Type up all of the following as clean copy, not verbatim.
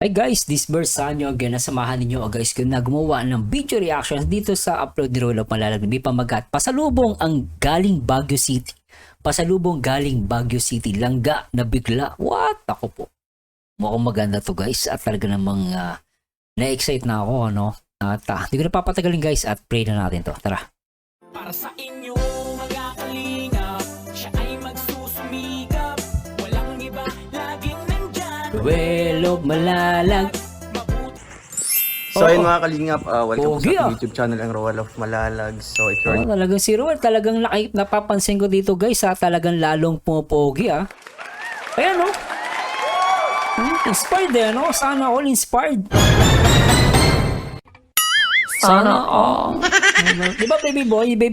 Hi guys, this Bersanyo again. Nasamahan ninyo guys kung na gumawa ng video reactions dito sa upload ni Rolo Malalag. May pamagat. Pasalubong ang galing Baguio City. Pasalubong galing Baguio City. Langga na bigla. What? Ako po. Mukhang maganda to guys. At talaga namang na-excite na ako. Ano? At hindi ko na papatagalin guys at play na natin to. Tara. Para sa inyo mga kalingap, siya ay magsusumikap. Walang iba, laging nandyan. Rolo Malalag. So ayun mga kalingap, welcome Pogi, sa YouTube channel ang Roel of Malalag. So if you're Talagang si Roel, talagang napapansin ko dito guys talagang lalong pumopogi Ayan inspired no? Sana all inspired. Sana all. Di ba baby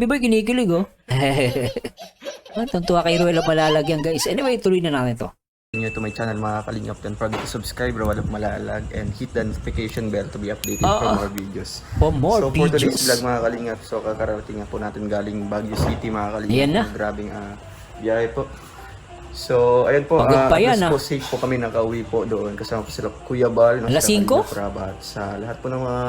boy kinikilig Tuntua kay Roel of Malalag yan guys. Anyway, tuloy na natin to. new to my channel mga kalingap, don't forget to subscribe Roel of Malalag and hit the notification bell to be updated for more videos. For more So for videos. today's vlog mga kalingap, so kakarating na po natin galing Baguio City mga kalingap. Yan na. Grabing biyahe po. So ayun po, Pagod pa yan, po safe po kami nakauwi po doon. Kasama po sila Kuya Bal, Alas sila 5? Kalingap Rabat, sa lahat po ng mga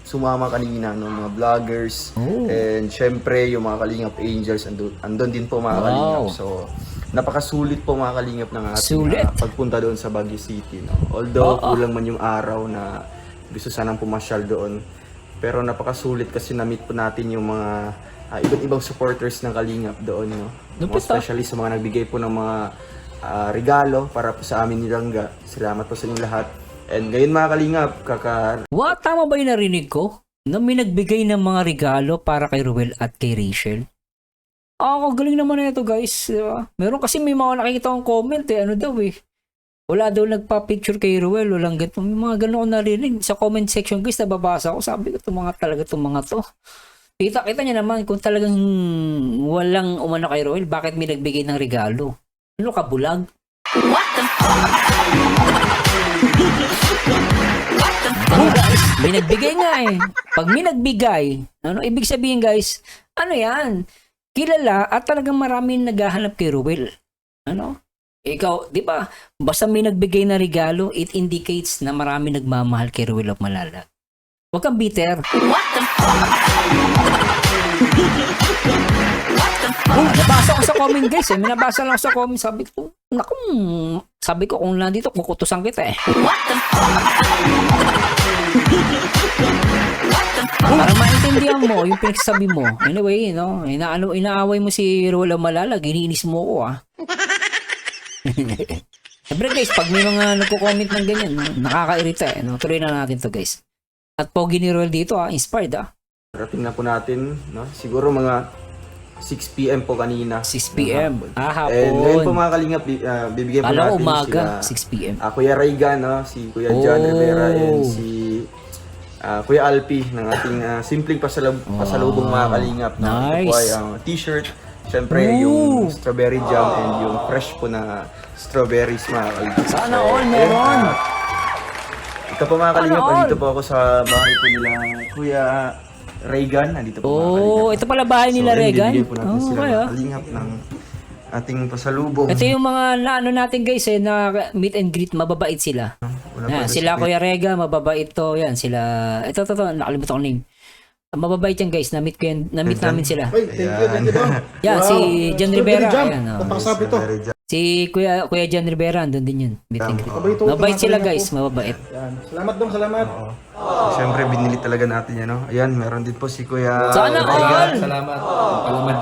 sumama kanina, mga vloggers, and syempre yung mga Kalingap Angels, andun din po mga Kalingap. So napakasulit po mga Kalingap ng ating pagpunta doon sa Baguio City. No? Although kulang man yung araw na gusto sanang pumasyal doon, pero napakasulit kasi na-meet po natin yung mga iba't ibang supporters ng Kalingap doon. No? Most especially sa mga nagbigay po ng mga regalo para po sa amin ni Langga. Salamat po sa inyong lahat. And ngayon mga Kalingap, What? Tama ba yung narinig ko? Na may nagbigay ng mga regalo para kay Ruel at kay Rachel? Galing naman na ito guys. Diba? Meron kasi may mga nakikita akong comment ano daw wala daw nagpa-picture kay Ruel, walang ganito. May mga gano'n ko narinig. Sa comment section guys, nababasa ko. Sabi ko, itong mga to. Kita niya naman kung talagang walang umano kay Ruel, bakit may nagbigay ng regalo? Ano ka, bulag? What the fuck? Guys, may nagbigay nga Pag may nagbigay, ano ibig sabihin guys? Ano yan? Kilala at talagang maraming naghahanap kay Ruel. Ano? Ikaw, di ba? Basta may nagbigay na regalo, it indicates na marami nagmamahal kay Ruel of Malalag. Huwag kang bitter. What the fuck? Nabasa ko sa comment guys May nabasa lang sa comment. Sabi ko kung nandito, kukutusan kita What the fuck? Para maintindihan mo yung pinagsasabi mo. Anyway, inaaway mo si Roel of Malalag, iniinis mo ko Siyempre guys, pag may mga nagko-comment ng ganyan, nakakairita Tuloy na natin to guys. At pogi ni Roel dito inspired Rating na po natin, no? Siguro mga 6 PM po kanina. 6 PM. Hapon. And ngayon po mga Kalingap, bibigyan po natin umaga, sila 6 PM. Kuya Raygan, no? Si Kuya John Rivera and si Kuya Alpi ng ating simpleng pasalubong mga Kalingap. No? Nice. Ito po ay t-shirt, syempre yung strawberry jam and yung fresh po na strawberries mga Kalingap. Sana all meron. Ito po mga Kalingap, andito po ako sa bahay po nila Kuya Raygan. Nandito po mga Kalingap. Ito pala bahay nila Regan. Bibigyan po natin sila mga Kalingap ng ating pasalubong. Ito yung mga natin guys na meet and greet, mababait sila. Sila Kuya Rega, mababait to. Yan sila. Ito nakalimutan ko name. Mababait yan guys, na-meet namin sila. Thank you daw. Yan, si John Rivera. Ayan, Napakasabi to. Si Kuya John Rivera, andun din yun. Meet and greet. Mababait sila guys, mababait. Yan. Salamat dong, salamat. Siyempre, binili talaga natin yan, no? Ayan, meron din po si Kuya Sana all! Salamat. Palaman.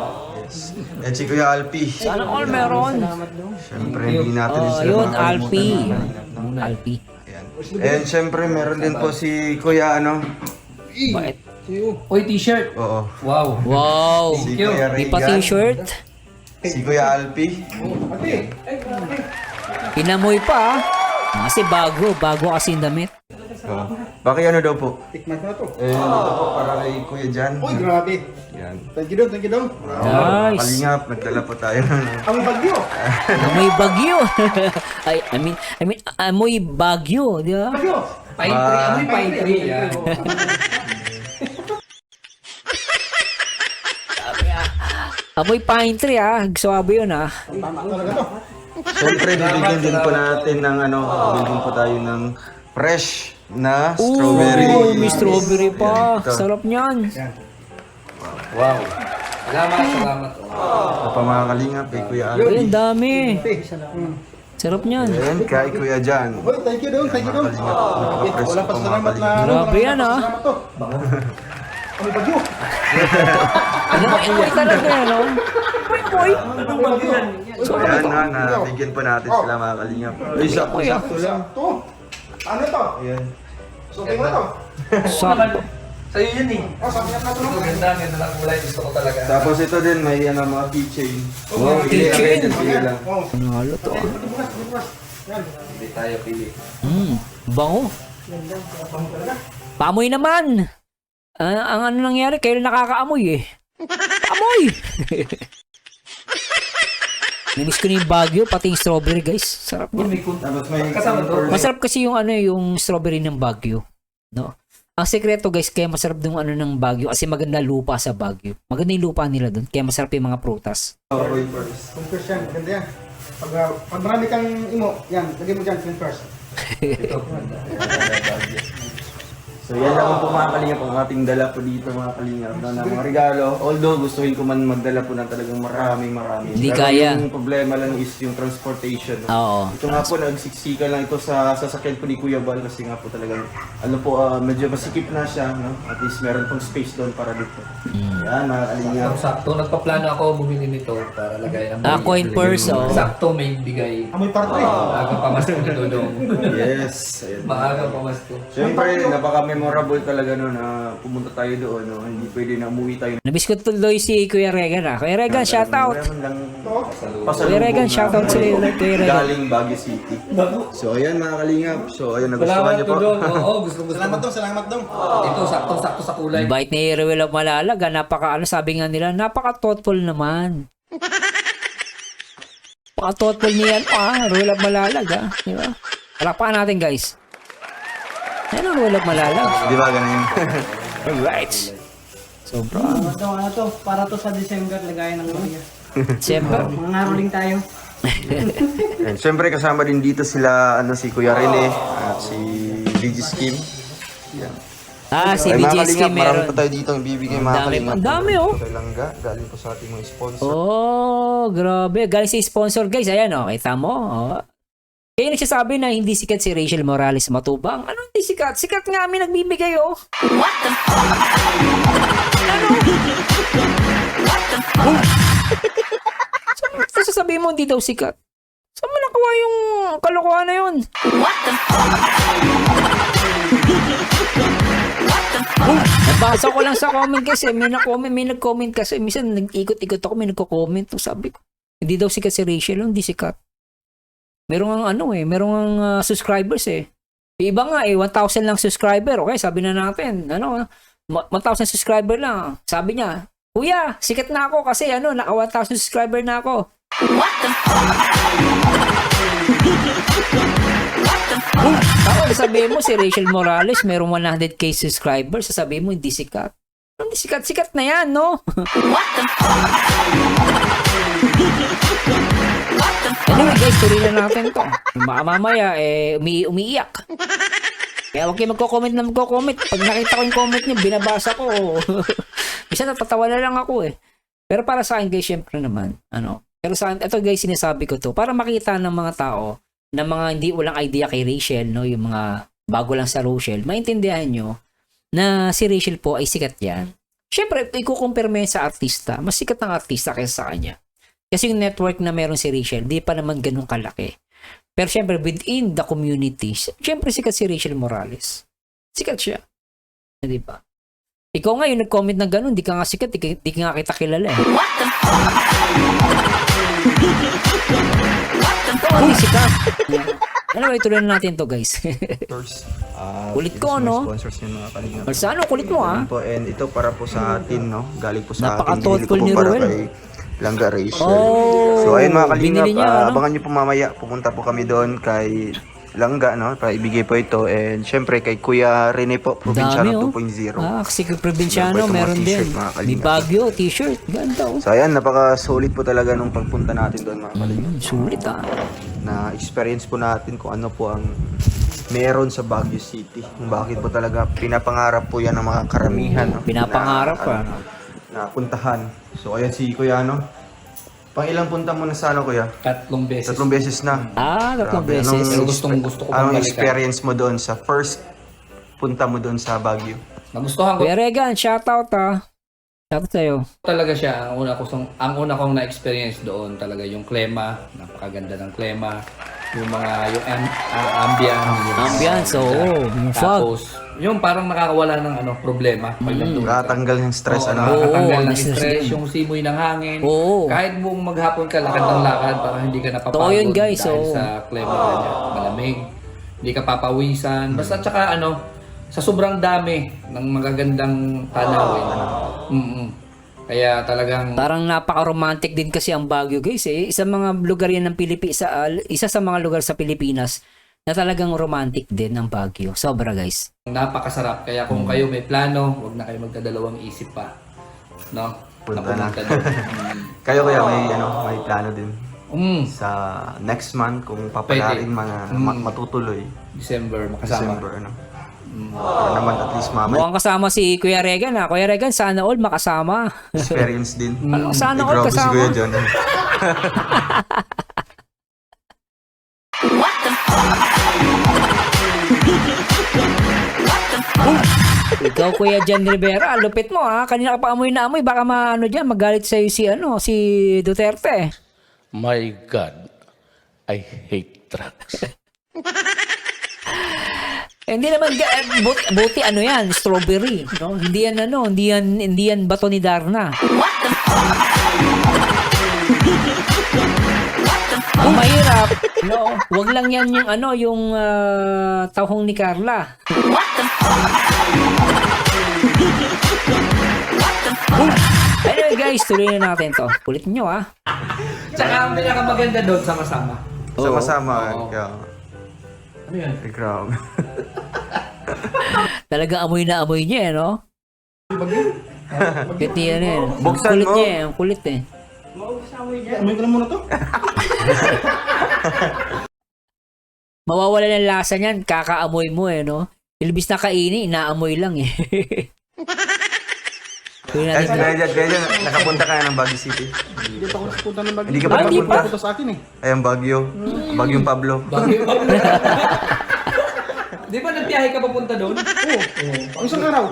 At si Kuya Alpi. Sana all meron. Siyempre, hindi natin din sila Yun, makakalimutan. Alpi. Ayan. And siyempre, meron din po si Kuya, Bait. Oy, t-shirt. Oo. Wow. Wow. Si Kuya Di pa Raygan. t-shirt. Si Kuya Alpi. Ate. Pinamoy pa Kasi bago kasi yung damit. Bakit ano daw po? Tikman na to. Ito po para kay Kuya Jan. Oy, grabe. Yan. Thank you dong. Nice. Kalingap, nagdala po tayo. Ang bagyo. Amoy bagyo. I mean, amoy bagyo, di ba? Bagyo. Pine tree, amoy pine tree. Yan. Amoy pine tree Swabe yun Tama talaga to. Siyempre, bibigyan din po natin ng bibigyan po tayo ng fresh na strawberry. Oh, may strawberry pa. Yan, ito. Sarap niyan. Wow. Salamat. Ito pa mga kalingap, kay Kuya Ay, Alvin. ang dami. Sarap niyan. Ayan, kay Kuya Jan. Hoy, thank you dong. Thank you dong. Napaka-fresh Wala po pa mga salamat na. kalingap. Grabe yan, ah. Salamat to. May bagyo. Amoy talaga yan, oh. Amoy. So ayan na, nabigyan po natin sila mga kalingap. Ay, sakto lang. To. Ano to? Ayan. So, tingnan to. Sakto. Sa'yo yun eh. Oh, sabi na to. Ganda ng kulay. Gusto ko talaga. Tapos ito din, may mga keychain. Wow, keychain. Pili lang. Oh. Panalo to, ah. Bukas. Yan. Hindi tayo pili. Bango. Paamoy naman. Ang ano nangyari, kayo nakakaamoy eh. Amoy! Namiss ko na yung Baguio, pati yung strawberry guys. Sarap niya. Tapos may Kasama to. Masarap kasi yung ano yung strawberry ng Baguio. No? Ang sekreto guys, kaya masarap yung ano ng Baguio kasi maganda lupa sa Baguio. Maganda yung lupa nila doon, kaya masarap yung mga prutas. First yan. Maganda yan. Pag marami kang imo, yan. Lagay mo dyan. First. So yan lang po mga kalingap ang ating dala po dito mga kalingap na mga regalo. Although gustuhin ko man magdala po ng talagang marami. Hindi Pero kaya. yung problema lang is yung transportation. Oo. Ito nga po, nagsiksika lang ito sa sasakyan po ni Kuya Bal kasi nga po talagang ano po, medyo masikip na siya. No? At least meron pong space doon para dito. Yan mga kalingap. Sakto, nagpaplano ako bumili nito para lagay ng Coin purse, oh. Sakto, may bigay. Amoy parte. Maaga pamasko ni Dodong. Yes. Ayan. Maaga pamasko. Siyempre, napaka-memorable talaga no, na pumunta tayo doon. No? Hindi pwede na umuwi tayo. Namiss ko tuloy si Kuya Regan ah. Kuya Regan, shout out. Meron lang Kuya Regan, shout out sa iyo. Kuya Regan. galing Baguio City. So ayan mga kalingap. So ayan, nagustuhan Salamat niyo po. Dodong. Oo, gusto. Salamat dong. Ito, sakto sa kulay. Bait ni Ruel of Malalaga, sabi nga nila, napaka-thoughtful naman. Napaka-thoughtful niyan Ruel of Malalaga. Di ba? Palakpakan natin guys. Yan ang Ruel of Malalaga. Di ba ganun? Alright. Sobra. Ano to? Para to sa December, lagayan ng Maria. Siyempre. Mga ngaroling tayo. And syempre kasama din dito sila si Kuya Rene at si Regis Kim. Yan. Si Ay, mga BGS kalingap, Kim marami meron. pa tayo dito ang bibigay mga Ang dami, kalingap. ang dami, oh. Ito langga, galing po sa ating mga sponsor. Oh, grabe. Galing sa sponsor guys. Ayan kita mo. Kaya nagsasabi na hindi sikat si Rachel Morales Matubang. Ano hindi sikat? Sikat nga kami nagbibigay What the fuck? Ano? Tapos sasabihin mo hindi daw sikat. Saan mo nakuha yung kalokohan na yun? Nabasa ko lang sa comment kasi may nag-comment kasi minsan nag-ikot-ikot ako, may nagko-comment. Sabi ko, hindi daw sikat si Rachel, hindi sikat. Merong ang subscribers eh. Iba nga 1,000 lang subscriber. Okay, sabi na natin, 1,000 subscriber lang. Sabi niya, Kuya, sikat na ako kasi naka 1,000 subscriber na ako. What the fuck? Tapos sabihin mo si Rachel Morales merong 100k subscribers, sasabihin mo hindi sikat. Hindi sikat, sikat na yan, no? What the fuck? Anyway guys, tuloy na natin to. Baka mamaya, umiiyak. Kaya huwag kayo magko-comment. Pag nakita ko yung comment niyo, binabasa ko. Bisa natatawa na lang ako eh. Pero para sa akin guys, syempre naman, pero sa akin, ito guys, sinasabi ko to, para makita ng mga tao, na mga hindi walang idea kay Rachel, yung mga bago lang sa Rachel, maintindihan nyo na si Rachel po ay sikat yan. Syempre, ikukumpare mo yan sa artista, mas sikat ng artista kaysa sa kanya. Kasi yung network na meron si Rachel, di pa naman ganun kalaki. Pero syempre, within the community, syempre sikat si Rachel Morales. Sikat siya. Di ba? Ikaw nga yung nag-comment na ganun, di ka nga sikat, di ka nga kita kilala eh. What the fuck? Hindi sikat. Anyway, tuloy na natin to guys. Kulit ko, no? Sponsors niyo mga kalingap. Marsano, kulit mo Po, and ito para po sa atin, no? Galing po sa atin. Napaka-thoughtful Binili ko ni po para Ruel. kay Langga Rachel. Oh, So ayun mga kalingap, binili niya, abangan niyo po mamaya. Pupunta po kami doon kay Langga, no? Para ibigay po ito. And syempre kay Kuya Rene po, Provinciano Dami, 2.0. kasi kay Provinciano, Meron po itong mga meron t-shirt, din. mga kalingap. May Baguio, t-shirt. Ganda So ayan, napaka-solid po talaga nung pagpunta natin doon mga kalingap. Sulit Na experience po natin kung ano po ang meron sa Baguio City. Kung bakit po talaga pinapangarap po yan ng mga karamihan. No? Pinapangarap pa. Na puntahan. So ayan si Kuya ano. Pang ilang punta mo na sa ano Kuya? 3 beses. 3 beses na. Tatlong Grabe, beses. Pero gusto ko Anong bumalik. experience mo doon sa first punta mo doon sa Baguio? Nagustuhan ko Kuya Regan, shoutout Shoutout sa'yo. talaga siya. Ang una kong na-experience doon talaga yung klema. Napakaganda ng klema. Yung ambience. Ambience, oo. Yung fog. Tapos, yung parang nakakawala ng problema. Pag nandun ka. Nakatanggal ng stress Oo, ano? nakakatanggal ng Oo, stress, stress. yung simoy ng hangin. Oo. Kahit buong maghapon ka, lakad ng lakad para hindi ka napapagod. Totoo yun, guys, dahil oo. sa klima niya. Malamig. Hindi ka papawisan. Basta tsaka sa sobrang dami ng magagandang tanawin. Kaya talagang Parang napaka-romantic din kasi ang Baguio, guys. Isa mga lugar yan ng isa sa mga lugar sa Pilipinas na talagang romantic din ang Baguio. Sobra, guys. napakasarap. Kaya kung kayo may plano, huwag na kayo magdadalawang isip pa. No? Punta na. doon. Kayo Kuya may plano din sa next month kung papalarin matutuloy. December, makasama. December ano. Para naman at least Mukhang kasama si Kuya Regan, ha? Kuya Regan, sana all makasama. experience din. Sana Ay, all grabe si kasama. Kuya John. Ikaw, Kuya Jan Rivera, lupit mo, ha? Kanina ka pa amoy na amoy, baka magalit sa'yo si Duterte. My God, I hate drugs. Hindi naman buti ano yan, strawberry, no? Hindi yan bato ni Darna. Ang mahirap, no? Wag lang yan yung tahong ni Carla. Anyway guys, tuloy na natin to. Kulit nyo, ha? Tsaka ang pinakamaganda doon, sama-sama. Sama-sama. Oo. Kaya, Ano yan? ay, grabe. Talagang amoy na amoy niya, no? Kulit niya eh. Buksan Kulit mo. niya, ang kulit eh. Amoy ko na muna to. Mawawala ng lasa niyan, kakaamoy mo eh, no? Ilbis na kainin, inaamoy lang eh. Tuloy Ay, natin. Kuya John, nakapunta ka na ng Baguio City. Hindi pa ako nakapunta ng Baguio. Hindi ka pa hindi nakapunta? Punta sa akin eh. Ayan, Baguio. Baguio Pablo. Di ba nagbiyahe ka papunta doon? Oo. Ang isang araw.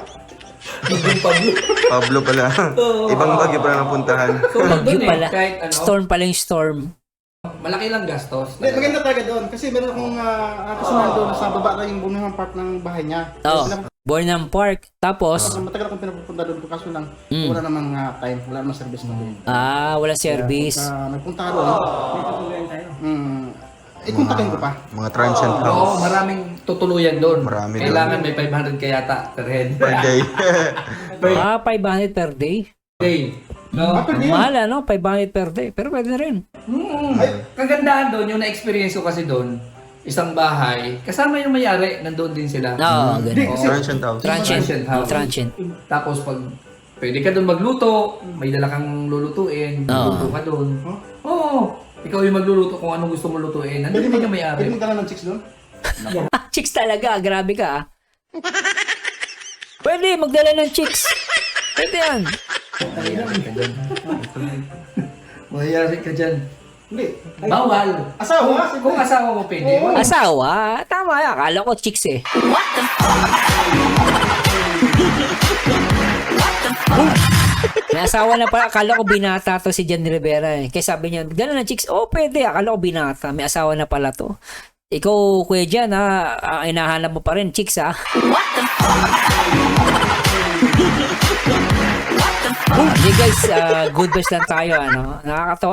Pablo pala. Ibang Baguio pala napuntahan. So, Bagyo doon pala. kahit Storm pala yung storm. malaki lang gastos. Hindi, maganda talaga doon. Kasi meron akong kasamahan doon sa baba na yung bunang part ng bahay niya. Oo. Bornham Park. Tapos, Matagal akong pinapupunta doon kaso lang wala namang time, wala namang service na doon. wala service. Nagpunta ka doon. Ikontakin ko pa. Mga transient Oo, house. maraming tutuluyan doon. Marami Kailangan may 500 ka yata per head. Per day. 500 per day. Day. No? After din. Mahal, no? 500 per day. Pero pwede na rin. Kagandahan doon, yung na-experience ko kasi doon, isang bahay, kasama yung may-ari, nandoon din sila. Oo, ganun. Transient house. Transient. house. Transient. Tapos pag pwede ka doon magluto, may dala kang lulutuin, magluto ka doon. Oo. Ikaw yung magluluto kung anong gusto mo lutuin. Nandun din yung may-ari. Pwede magdala ng chicks doon? Chicks talaga. Grabe ka, ah. Pwede, magdala ng chicks. Pwede yan. Mayayari ka dyan. Hindi. Bawal. Asawa? Kung asawa mo pwede. Oo. Asawa? Tama yan. Akala ko chicks eh. May asawa na pala. Akala ko binata to si Jan Rivera eh. Kaya sabi niya, gano'n na chicks. Oh, pwede. Akala ko binata. May asawa na pala to. Ikaw, Kuya Jan, ha? Inahanap mo pa rin, chicks, ha? Hindi guys, good vibes lang tayo, ano?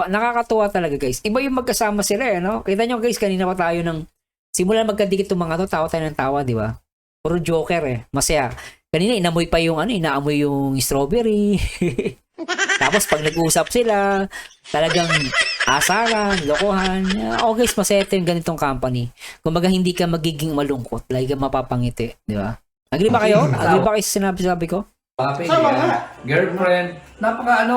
Nakakatuwa talaga guys. Iba yung magkasama sila, eh, no? Kita nyo guys, kanina pa tayo ng simulan magkadikit itong mga to, tawa tayo ng tawa, di ba? Puro joker eh, masaya. Kanina inamoy pa yung inaamoy yung strawberry. Tapos pag nag-usap sila, talagang asaran, lokohan. Oh guys, masaya ito yung ganitong company. Kumbaga hindi ka magiging malungkot, lagi ka mapapangiti, di ba? Agree ba kayo? Agree ba kayo sa sinabi ko? Papi, Asawa nga. girlfriend, napaka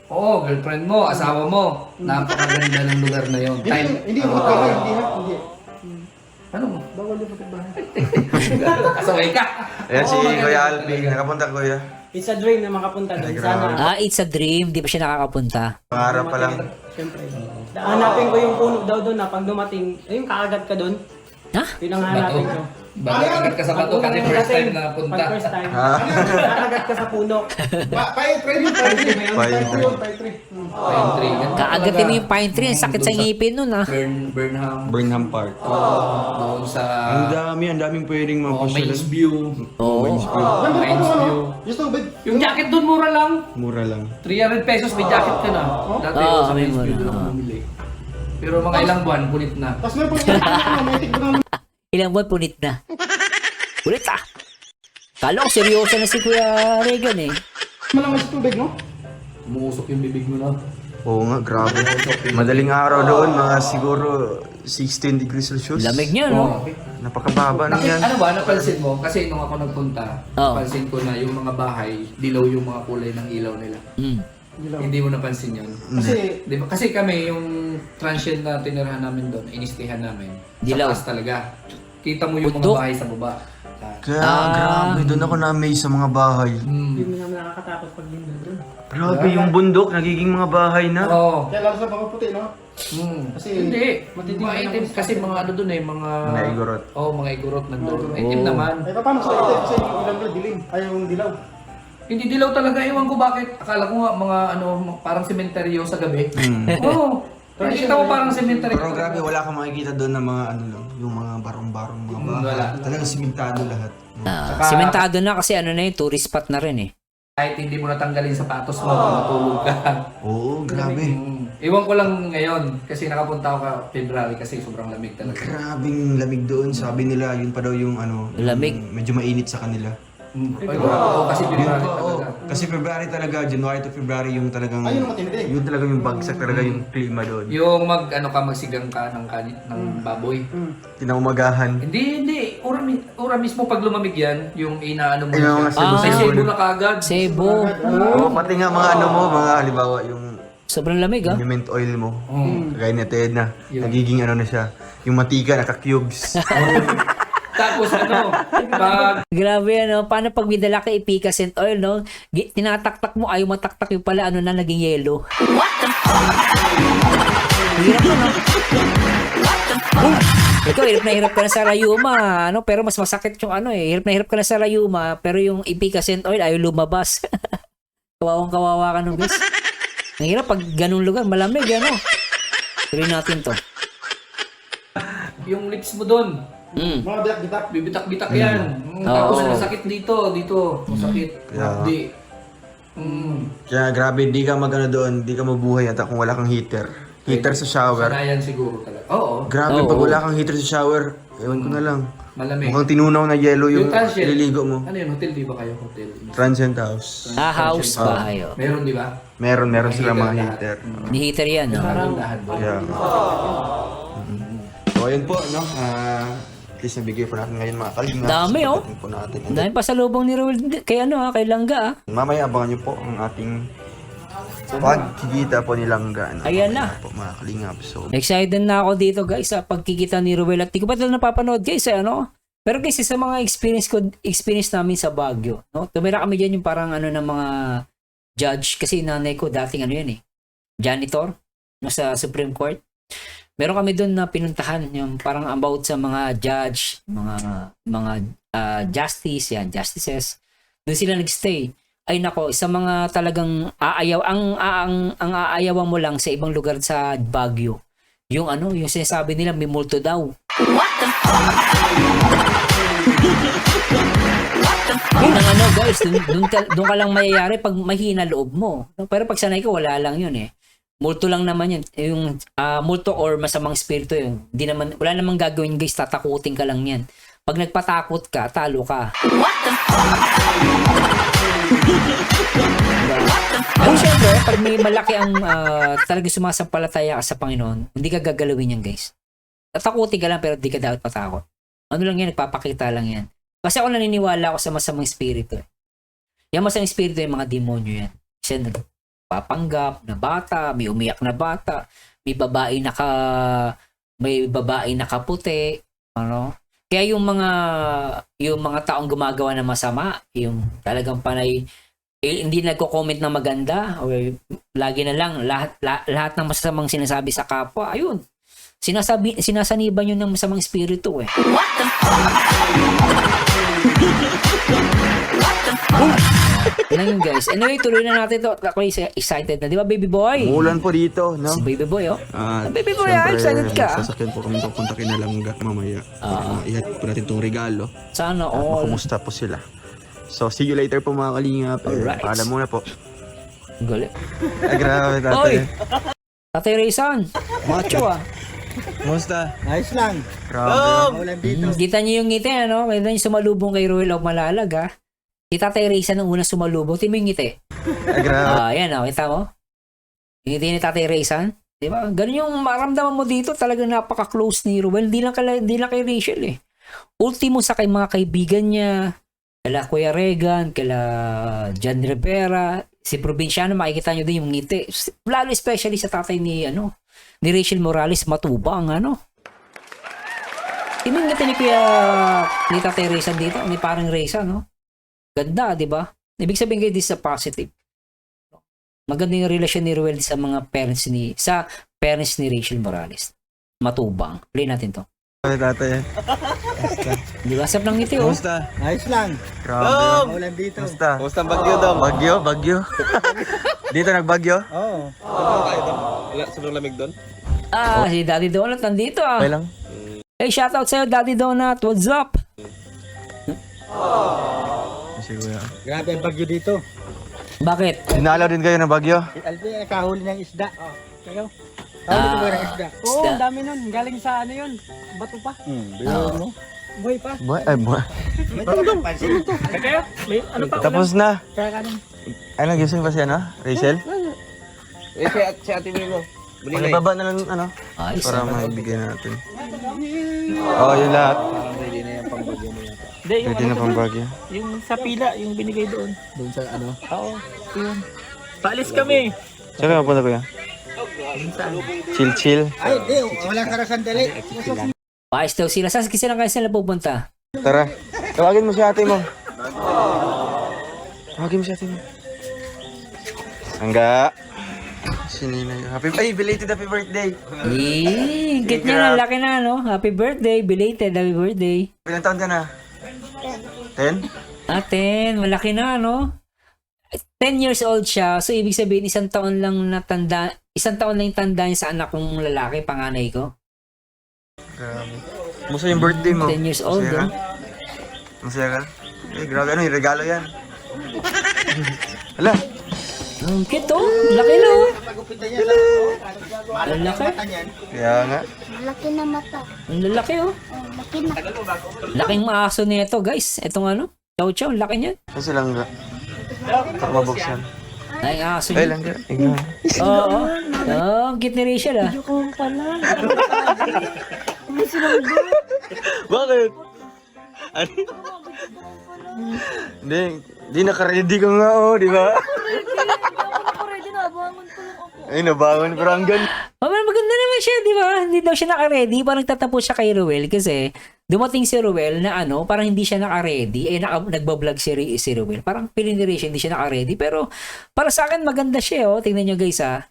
Oo, girlfriend mo, asawa mo. Napakaganda ng lugar na yun. Hindi ako hindi. Ano? Bawal yung kapitbahay. Kasaway ka. Ayan si Oo, maganda Kuya talaga. Alpi. Nakapunta Kuya. It's a dream na makapunta doon. Ay, Sana, It's a dream. Di ba siya nakakapunta? Pangarap pa lang. siyempre. Hanapin ko yung puno daw doon na pag dumating, yung kaagat ka doon. Ha? Yun ang hanapin ko. Bakit agad ka sa bato kasi first time na punta. Pag first time. Ha? Kaagat ka sa puno. Pine tree yun, pine tree. Pine tree. Pine tree. Pine tree. Ganun Kaagatin mo talaga. yung pine tree. Ang sakit sa ngipin nun ah. Burnham. Burnham Park. Doon sa ang daming pwedeng Mains View. Oo. Mains View. Just tubig. Yung jacket doon mura lang. Mura lang. 300 pesos may jacket ka na. Dati Oo, sa may Mains View mura. doon ako bumili. Pero mga ilang buwan, punit na. Tapos meron pang matik ba naman? Ilang buwan punit na. Ulit ah. Kala ko seryoso na si Kuya Regan eh. Malamay sa tubig, no? Umuusok yung bibig mo na. Oo nga, grabe. Madaling araw doon, mga siguro 16 degrees Celsius. Lamig niya no? Napakababa na yan. Ano ba, napansin mo? Kasi nung ako nagpunta, Oo. napansin ko na yung mga bahay, dilaw yung mga kulay ng ilaw nila. Mm. Hindi mo napansin yun. Kasi, Di ba? Kasi kami, yung transient na tinirahan namin doon, inistihan namin, Dilaw. sa taas talaga. Kita mo yung Bundok. mga bahay sa baba. Kaya grabe, doon ako na-amaze sa mga bahay. Hindi mo naman nakakatakot pag din doon. Grabe, yung bundok, nagiging mga bahay na. Oo. kaya lalo sa mga puti, no? Kasi hindi. Maitim kasi mga ano doon eh, mga... Mga igorot. Oo, mga igorot nandun. Maitim Oo. naman. Ay, paano sa ito? Kasi yung ilang nila dilim. Ay, yung dilaw. Hindi dilaw talaga. Ewan ko bakit. Akala ko nga mga ano, parang sementeryo sa gabi. Oo. Nakikita mo parang sementeryo. Pero grabe, wala kang makikita doon na mga ano lang, yung mga barong-barong mga bahay. wala. Talagang simentado lahat. Saka- Simentado na kasi ano na yun, tourist spot na rin eh. Kahit hindi mo natanggalin sapatos mo kung matulog ka. Oo, grabe. Iwan ko lang ngayon kasi nakapunta ako ka February kasi sobrang lamig talaga. Grabing lamig doon. Sabi nila, yun pa daw yung ano, Lamig. yung medyo mainit sa kanila. Ay, oo, kasi Yun February pa, oo. talaga. Kasi February talaga, January to February yung talagang, Ayun ang matindi. yun talaga yung bagsak talaga yung klima doon. Yung magsigang ka ng ng baboy. Kinaumagahan. Hindi. Ura mismo pag lumamig yan, yung inaano mo Ayun, mga siya. May sebo-sebo sebo na. na kagad. Sebo. Oo, pati nga mga ano mo, mga halimbawa yung Sobrang lamig ah. yung mint oil mo. Mm. Kagaya ni Ted na, Yun. nagiging ano na siya, yung matika, naka-cubes. Tapos ano, pag Grabe ano, paano pag may dala ka Epicas and oil no? Tinataktak mo, ayaw mataktak yung pala ano na naging yelo. What the fuck? Hirap na no? Ikaw, hirap ka na sa Rayuma, ano, pero mas masakit yung ano eh. Hirap ka na sa Rayuma, pero yung Epicas and oil ayaw lumabas. Kawawang kawawa ka nung guys. Ang hirap pag ganung lugar, malamig ano. Tuloy natin to. yung lips mo doon, Mm. Mga bitak-bitak. bibitak-bitak yan. Tapos masakit dito, masakit. Kaya- Hindi. Kaya grabe, di ka magano doon, di ka mabuhay ata kung wala kang heater. Heater sa shower. Sanayan siguro talaga. Oo. Grabe, Oo. pag wala kang heater sa shower, ewan ko na lang. Malamig. Mukhang tinunaw na yellow yung transient. ililigo mo. Ano yun? Hotel, di ba kayo? Hotel. Transient house. House ba kayo? Meron, di ba? Meron sila mga Heater heater. Ni heater yan no? Kagandahan doon. Kaya. So ayun po, no? At least nabigay po natin ngayon mga kalinga. Dami, oh. Sabatin po natin. Ang dami pa sa lubong ni Raul kay ano kay Langga ah. Mamaya abangan nyo po ang ating pagkikita po ni Langga. Ayan na. Po, mga kalingap. So, Excited na ako dito guys sa pagkikita ni Ruel at di ko pa ito napapanood guys ano. Pero kasi sa mga experience namin sa Baguio, no? Tumira kami diyan yung parang ano ng mga judge kasi nanay ko dating ano yan eh. Janitor no, sa Supreme Court. Meron kami doon na pinuntahan yung parang about sa mga judge, mga justice, yan, justices. Doon sila nagstay. Ay nako, sa mga talagang aayaw ang aayawan mo lang sa ibang lugar sa Baguio. Yung ano, yung sinasabi nila may multo daw. What the fuck? Yun ang ano guys, doon ka lang mayayari pag mahina loob mo. Pero pag sanay ka, wala lang yun eh. Multo lang naman yun. Yung multo or masamang spirito yun. Hindi naman, wala namang gagawin guys, tatakutin ka lang yan. Pag nagpatakot ka, talo ka. What the fuck? Pero syempre, pag may malaki ang talagang sumasampalataya ka sa Panginoon, hindi ka gagalawin yan guys. Tatakutin ka lang pero hindi ka dapat patakot. Ano lang yan, nagpapakita lang yan. Kasi ako naniniwala ako sa masamang spirito. Yung masamang spirito yung mga demonyo yan. Kasi papanggap na bata, may umiyak na bata, may babae nakaputi, Ano? Kaya yung mga taong gumagawa ng masama, yung talagang panay hindi nagko-comment na maganda, o lagi na lang lahat ng masasamang sinasabi sa kapwa, ayun. Sinasaniban yun ng masamang espiritu eh. Yan lang yun guys. Anyway, tuloy na natin to. Ako excited na. Di ba, baby boy? Umulan po dito, no? Si baby boy, oh. Baby boy, Siyempre, excited ka. sasakyan po kami papunta Kinalangga mamaya. Ihatid po natin itong regalo. Sana At all. makumusta po sila. So, see you later po mga kalingap. Alright. Paalam muna po. Galit. Grabe, Oy! Tatay Raysan. Macho ah. Kumusta? Ayos lang. Grabe. Maulan dito. Kita niyo yung ngiti, ano? Kita niyo sumalubong kay Ruel of Malalag, ah. Si Tatay Raysan nung una sumalubong. Tingnan mo yung ngiti. Grabe. Yan, oh. Kita mo? Yung ngiti ni Tatay Raysan. Di ba? Ganun yung maramdaman mo dito. Talagang napaka-close ni Ruel. Hindi lang kay Rachel, eh. Ultimo sa kay mga kaibigan niya. Kala Kuya Regan, kala John Rivera, si Provinciano, makikita nyo din yung ngiti. Lalo especially sa tatay ni Rachel Morales, matubang, ano. Yung ngiti ni Tatay Raysan dito, ni parang Raysan, no? Ganda, di ba? Ibig sabihin kayo, this is a positive. Maganda yung relasyon ni Ruel sa mga parents ni Rachel Morales. Matubang. Play natin to. Tatay. Di ba? Sap ng ngiti, oh. Ayos lang. Grabe. Maulan dito. Kumusta ang bagyo daw? Bagyo? Dito nagbagyo? Oo. Si Daddy Donut nandito, ah. Okay lang. Hey, shoutout sa'yo, Daddy Donut. What's up? Siguro. Grabe ang bagyo dito. Bakit? Dinalaw din kayo ng bagyo? Albi, nakahuli ng isda. Kayo? Kahuli ko ba ng isda? Oo, Isda. ang dami nun. Galing sa ano yun. Bato pa. Oo. Buhay pa. Boy. Kaya, may ano pa? Tapos na. Kaya kanin. Ano, gising pa siya, no? Rachel? Si Ate Milo. Pakibaba na lang, ano? Ayos. Para maibigay natin. Oo, yun lahat. Hindi, yung Pwede na pang bagyo. yung sa pila, yung binigay doon. Doon sa ano? Oo, yun. Paalis kami. Saan ka punta kuya? Chill. Ay, di. Walang karasan dali. Ayos daw sila. Saan sila pupunta? Tara. Tawagin mo si ate mo. Tawagin mo si ate mo. Angga. Sininay. Belated happy birthday. Get niya na. Laki na, no? Happy birthday. Belated. Happy birthday. Ilang taon ka na? 10? 10. Malaki na, no? 10 years old siya. So, ibig sabihin, isang taon lang yung tanda niya sa anak kong lalaki, panganay ko. Grabe. Musta yung birthday mo? 10 years old, Masaya no? ka? Masaya ka? Grabe. Ano yung regalo yan? Hala. Ang cute, oh. Laki na, oh. Ang laki. Kaya nga. Laki na mata. Ang lalaki, oh. Laki na. Laking maaso nito, guys. Itong ano, chow-chow, laki niyan. Ano silang ga? Para mabuksan. Ay, aso Ay, niya. lang ka. Ikaw. Oo. Ang cute ni Rachel, ah. Kung pala. Bakit? Ano? Hindi naka-ready ka nga, oh, di ba? Ready na, bangon pa lang ako. Ay, nabangon, pero ang ganda. Maganda naman siya, di ba? Hindi daw siya naka-ready. Parang tatapos siya kay Ruel kasi dumating si Ruel na ano, parang hindi siya naka-ready. Nagbablog si Ruel. Parang feeling ni Rachel, hindi siya naka-ready. Pero para sa akin, maganda siya, oh. Tingnan nyo, guys, ah.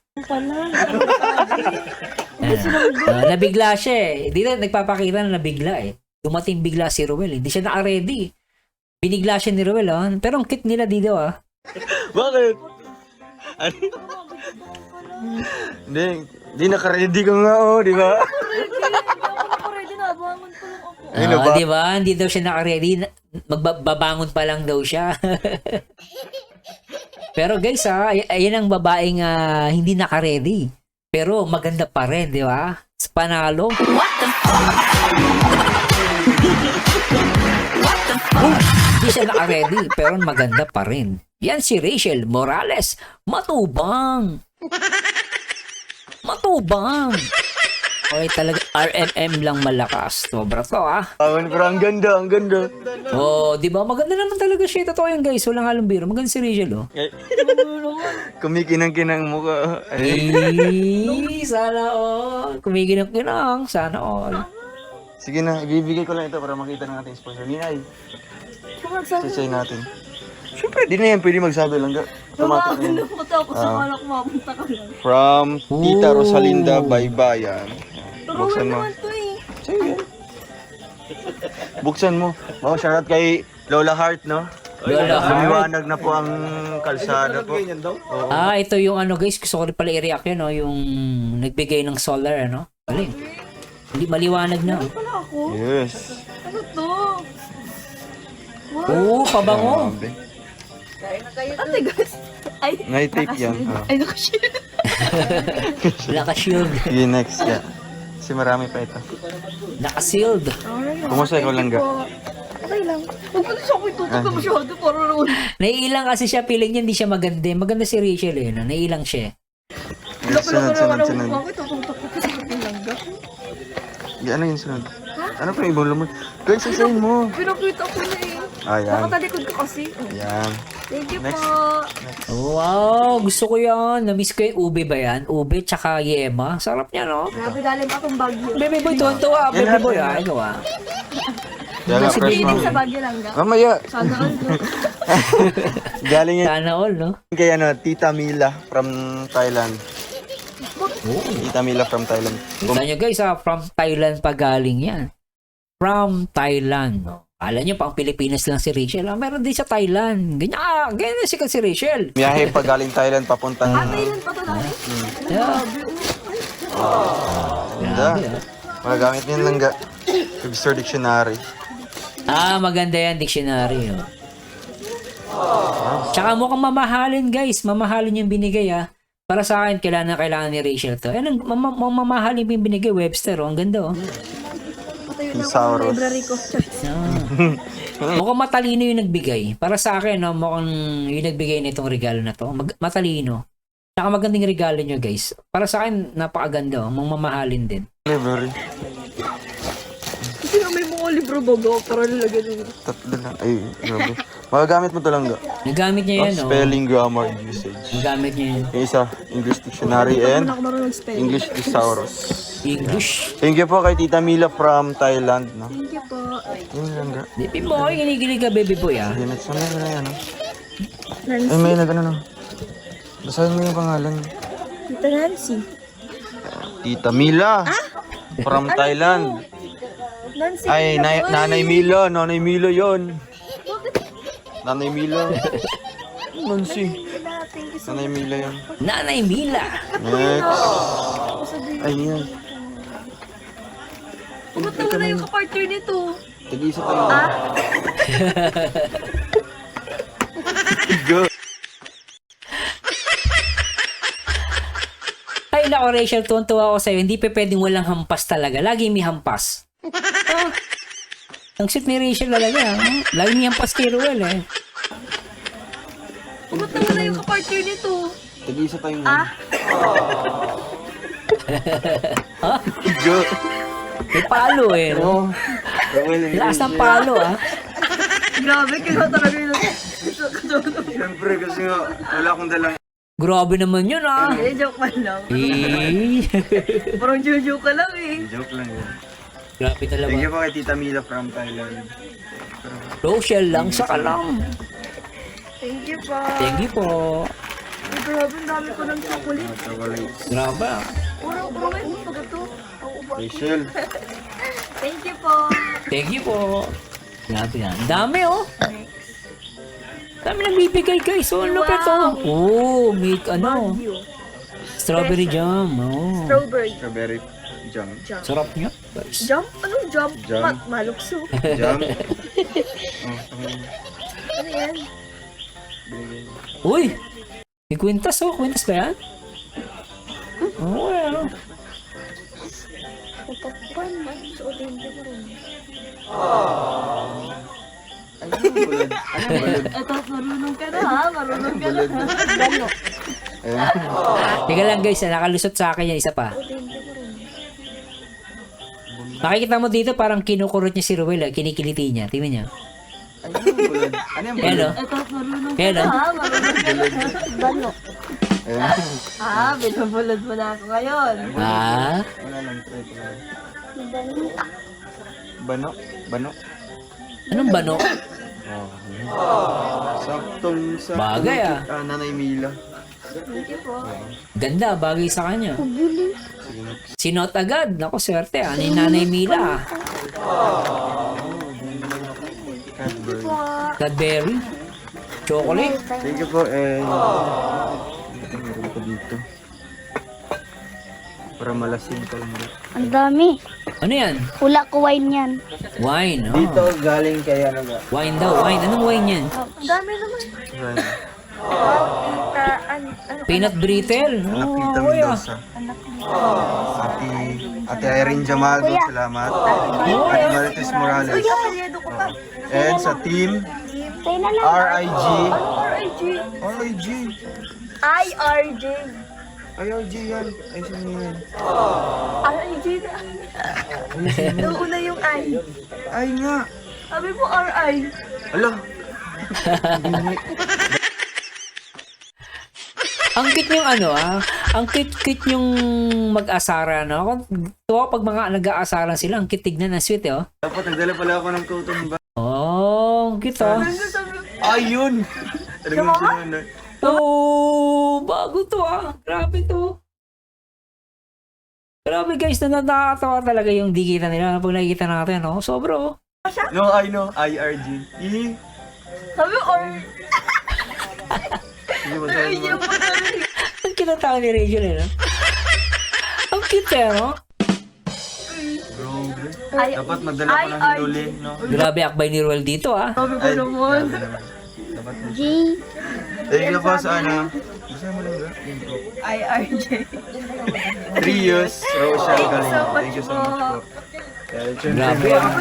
Nabigla siya, eh. Dito, nagpapakita na nabigla, eh. Dumating bigla si Ruel, eh. Hindi siya naka-ready. Binigla siya ni Ruel, ah. Pero ang cute nila dito, ah. Bakit? Ano? Hindi naka-ready ka nga, oh, di ba? Ready na, bangon pa lang ako. Ay, naba- Di ba? Hindi daw siya naka-ready. Magbabangon pa lang daw siya. Pero guys, ayan ang babaeng hindi naka-ready. Pero maganda pa rin, di ba? Panalo. Hindi siya naka-ready, pero maganda pa rin. Yan si Rachel Morales. Matubang. Okay, talaga RMM lang malakas. Sobra to, ah. Pero ang ganda. Oh, di ba? Maganda naman talaga siya. Totoo yan, guys. Walang halong biro. Maganda si Rachel, oh. Kumikinang-kinang mukha. Sana all. Kumiginang-kinang. Sana all. Sige na, ibibigay ko lang ito para makita ng ating sponsor. Ninay, sasay natin. Siyempre, di na yan pwede magsabi lang. Automatic na yan. Tapos akala ko mapunta ka lang. From Tita Rosalinda Baybayan. Buksan mo. Naman to eh. Sige. Buksan mo. Oh, shoutout kay Lola Heart, no? Lola Heart. Lumiwanag na po ang kalsada po. Oo. Ito yung ano guys, gusto ko rin pala i-react yun, no? Yung nagbigay ng solar, ano? Galing. Hindi maliwanag na. Wala ako. Yes. Ano to? Oo, pabango. Grabe. Ate guys. Ay, Nai-tape yan. Oh. ay nakashare. Naka-shield. Sige, next. Yeah. Kasi marami pa ito. Naka-sealed. Kumusta ikaw lang, ga? Okay lang. Huwag mo siya ako itutok na masyado para naman. Naiilang kasi siya, feeling niya hindi siya maganda. Maganda si Rachel eh, no? Naiilang siya. Sunod. Bakit tututok ko kasi ng langga? Ano yung sunod? Ano pa yung ibang lumot? Guys, sasayin mo. Pinakita ko na eh. Ayan. Nakatalikod ka kasi. Ayan. Thank you Next. po. Wow, gusto ko yan. Namiss ko yung ube ba yan? Ube tsaka yema. Sarap niya, no? Grabe galing akong Baguio. Baby boy, tuwan-tuwa. Baby boy, ikaw ah. Yan nga, Si fresh Baby Hindi sa mami. Baguio lang ga. Mamaya. Sana all no? Galing yan Sana all, no? kay Tita Mila from Thailand. Tita Mila from Thailand. Kita nyo guys, from Thailand pa galing yan. From Thailand, no? Alam nyo, pang Pilipinas lang si Rachel. Meron din sa Thailand. Ganyan na sikat si Rachel. Biyahe pa galing Thailand papuntang... Thailand pa to dati? Yeah. Ganda. Magagamit niyan lang ga. Register Dictionary. Maganda yan, dictionary. Oh. Tsaka mukhang mamahalin guys. Mamahalin yung binigay Para sa akin, kailangan ni Rachel to. Mamahalin yung binigay, Webster. Ang ganda Patayo na ako ng Thesaurus. library ko. Mukhang matalino yung nagbigay. Para sa akin, mukhang yung nagbigay nitong regalo na to. Matalino. Tsaka magandang regalo nyo guys. Para sa akin, napakaganda. Mamahalin din. Library. Kasi nga may mga libro bago para lalagyan ng... Tatlo lang. Ay, grabe. Magagamit mo to lang ga. Nagamit niya yan, Spelling, grammar, and usage. Nagamit niya yan. Yung isa, English Dictionary and Ako marunong spell. English Thesaurus. English. Thank you po kay Tita Mila from Thailand, no? Thank you po. Yun lang ga. Baby boy, kinikilig ka, baby boy, Yun, next one na yan, no? Nancy. Ay, may nag-ano, no? Basahin mo yung pangalan. Tita Nancy. Tita Mila. From Thailand. Nancy. Ay, Nanay Mila. Nanay Mila yon. Nanay Mila. Nancy. Thank you so Nanay Mila yon. Nanay Mila. Next. Ay, yan. Ba't naman na yung kapartner nito? Tag-isa tayo. Go. Ay, nako Rachel, tuwan-tuwa ako sa'yo. Hindi pa pwedeng walang hampas talaga. Lagi may hampas. Ang sweet ni Rachel talaga. Lagi may hampas kay Ruel, Ba't naman na yung kapartner nito? Tag-isa tayo. Go. May palo no? Lakas ng palo, Grabe, kaya talaga yun. Siyempre kasi nga, wala akong dalang. Grabe naman yun, Joke man lang. Eh. Parang joke ka lang eh. Joke lang yun. Grabe Thank you talaga. po kay Tita Mila from Thailand. Rachel lang sa kalam. Thank you po. Thank you po. Ay, grabe, ang dami ko ng chocolate. Chocolates. Grabe. Puro mo pag ito. Rachel. Thank you po. Thank you po. Grabe yan. Dami, Dami nagbibigay guys. Ang lupit, may strawberry jam. Strawberry. Strawberry jam. Sarap niya, guys. Jump? Anong jump? Jump. Malukso. Jam. Ano yan? Uy! May kwintas, kwintas ba yan? Oo, Papapan man. Suotin ko rin. Ano yung bulad? Ano yung bulad? Ito, marunong ka na ha? Marunong ka na. Gano? Ayan. Teka lang guys, nakalusot sa akin yan isa pa. Makikita mo dito parang kinukurot niya si Ruel, kinikiliti niya. Tingnan niya. Ano yung bulad? Ano yung bulad? Hello? Ito, marunong ka Ayan, na ha? Marunong ka na. Gano? Ayan. Binabulad mo na ako ngayon. Ah? Wala lang, try ko lang. Bano? Bano? Anong bano? Saktong sa Bagay, ah. Nanay Mila. Ganda, bagay sa kanya. Sinot agad. Naku, swerte. Ano yung Nanay Mila? Cadbury. Cadbury. Chocolate. Thank you po, and meron ko dito. Para malasing ka lang. Ang dami. Ano yan? Hula ko wine yan. Wine. Oh. Dito galing kay ano ba? Wine daw. Wine. Anong wine yan? Ang dami naman. Right. Peanut brittle. Anak Oh, Tita kuya. Mendoza. Ate Irene Jamado, salamat. Ate Marites Morales. And sa team Tayo na lang. RIG. RIG. RIG. IRJ. RIG yan. Ay, sino yan? RIG na. Nauna yung I. Ay nga. Sabi mo RI. Ala. Ang cute yung ano ang cute yung mag-asara, no? Tuwa pag mga nag-aasaran sila, ang cute tignan, ang sweet, oh. Dapat nagdala pala ako ng cotton bag. Oh, ang cute, oh. Ayun! Talagang sinunod. Oh, bago to, ah. Grabe to. Grabe guys, nakakatawa talaga yung dikitan nila pag nakikita natin, no? Sobra, oh. No, I know. IRG. Sabi mo or. Sige, masabi mo. Ang kinatawa ni Rachel, eh, no? Ang cute, eh, no? Dapat magdala ko ng hinuli, no? Grabe akbay ni Ruel dito, ah. Ay, grabe naman. Dapat mo. G. Thank you po sa ano. Basta mo lang, IRJ. 3 years, Rochelle Galing. Thank you so much po. Grabe, ah.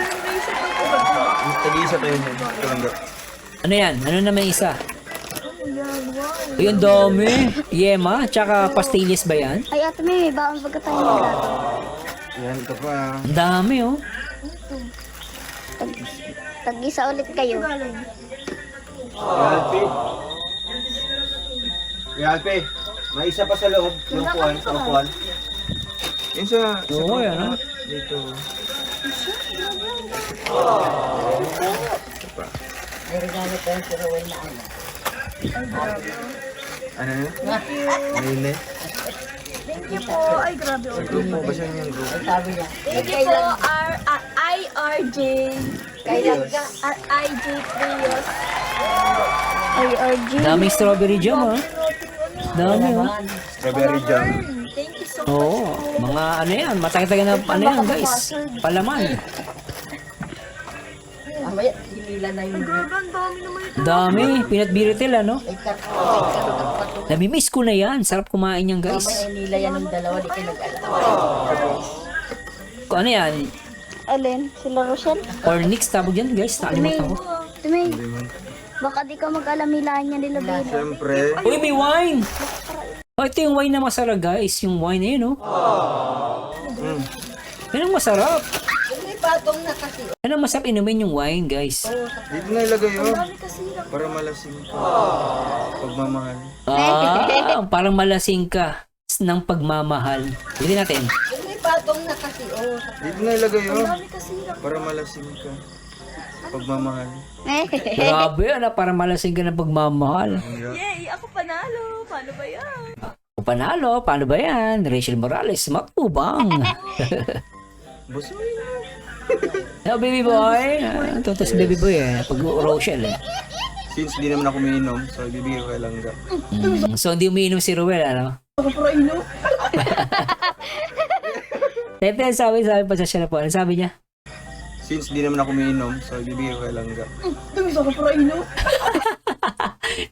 Tag-iisa tayo niyan. Ito lang daw. Ano yan? Ano naman isa? Uy, ang dami. Yema, tsaka pastillas ba yan? Ay, ate may baon pagkatayo ng plato. Yan, ito pa. Ang dami, oh. Tag-isa ulit kayo. Yalpi. Yalpi. May isa pa sa loob. Yung kuwan, sa kuwan. Yun sa... Oo, yan, ah. Dito. Ano yun? Ayun eh. Thank you po. Ay, grabe. Sa grupo ba siya yung grupo? Thank you po, IRJ. Kailan ka? IJ Prios. IRJ. Daming strawberry jam, ah. Dami, oh. Strawberry jam. Thank you so much. Oo, mga ano yan, matagtagan na ano yan guys, palaman. Dami, peanut brittle ano? Namimiss ko na yan, sarap kumain yan guys. Kung ano yan, Alin? Sila Rochelle? Ornix tawag yan guys, nakalimutan ko. Tumay. Baka di ka mag-alamilaan niya nila Bino. Siyempre. Uy, may wine! Oh, ito yung wine na masarap guys, yung wine na yun oh. Yan ang masarap. Yan ang masarap inumin yung wine guys. Dito na ilagay yun. Para malasing ka. Pagmamahal. Ah, parang malasing ka ng pagmamahal. Hindi natin. Dito na ilagay yun. Para malasing ka. Pagmamahal. Grabe, ano, parang malasing ka ng pagmamahal. Yay! Ako panalo! Paano ba yan? O panalo, paano ba yan? Rachel Morales, matubang. Buso. No, baby boy. Tutos baby boy eh. Pag Rochelle eh. Since di naman ako umiinom, so ibibigay ko kay Langga. So, hindi umiinom si Ruel, ano? Ako pro inom. Tete, sabi pa siya na po. Ano sabi niya? Since di naman ako umiinom, so ibibigay ko kay Langga. Tumis ako pro inom.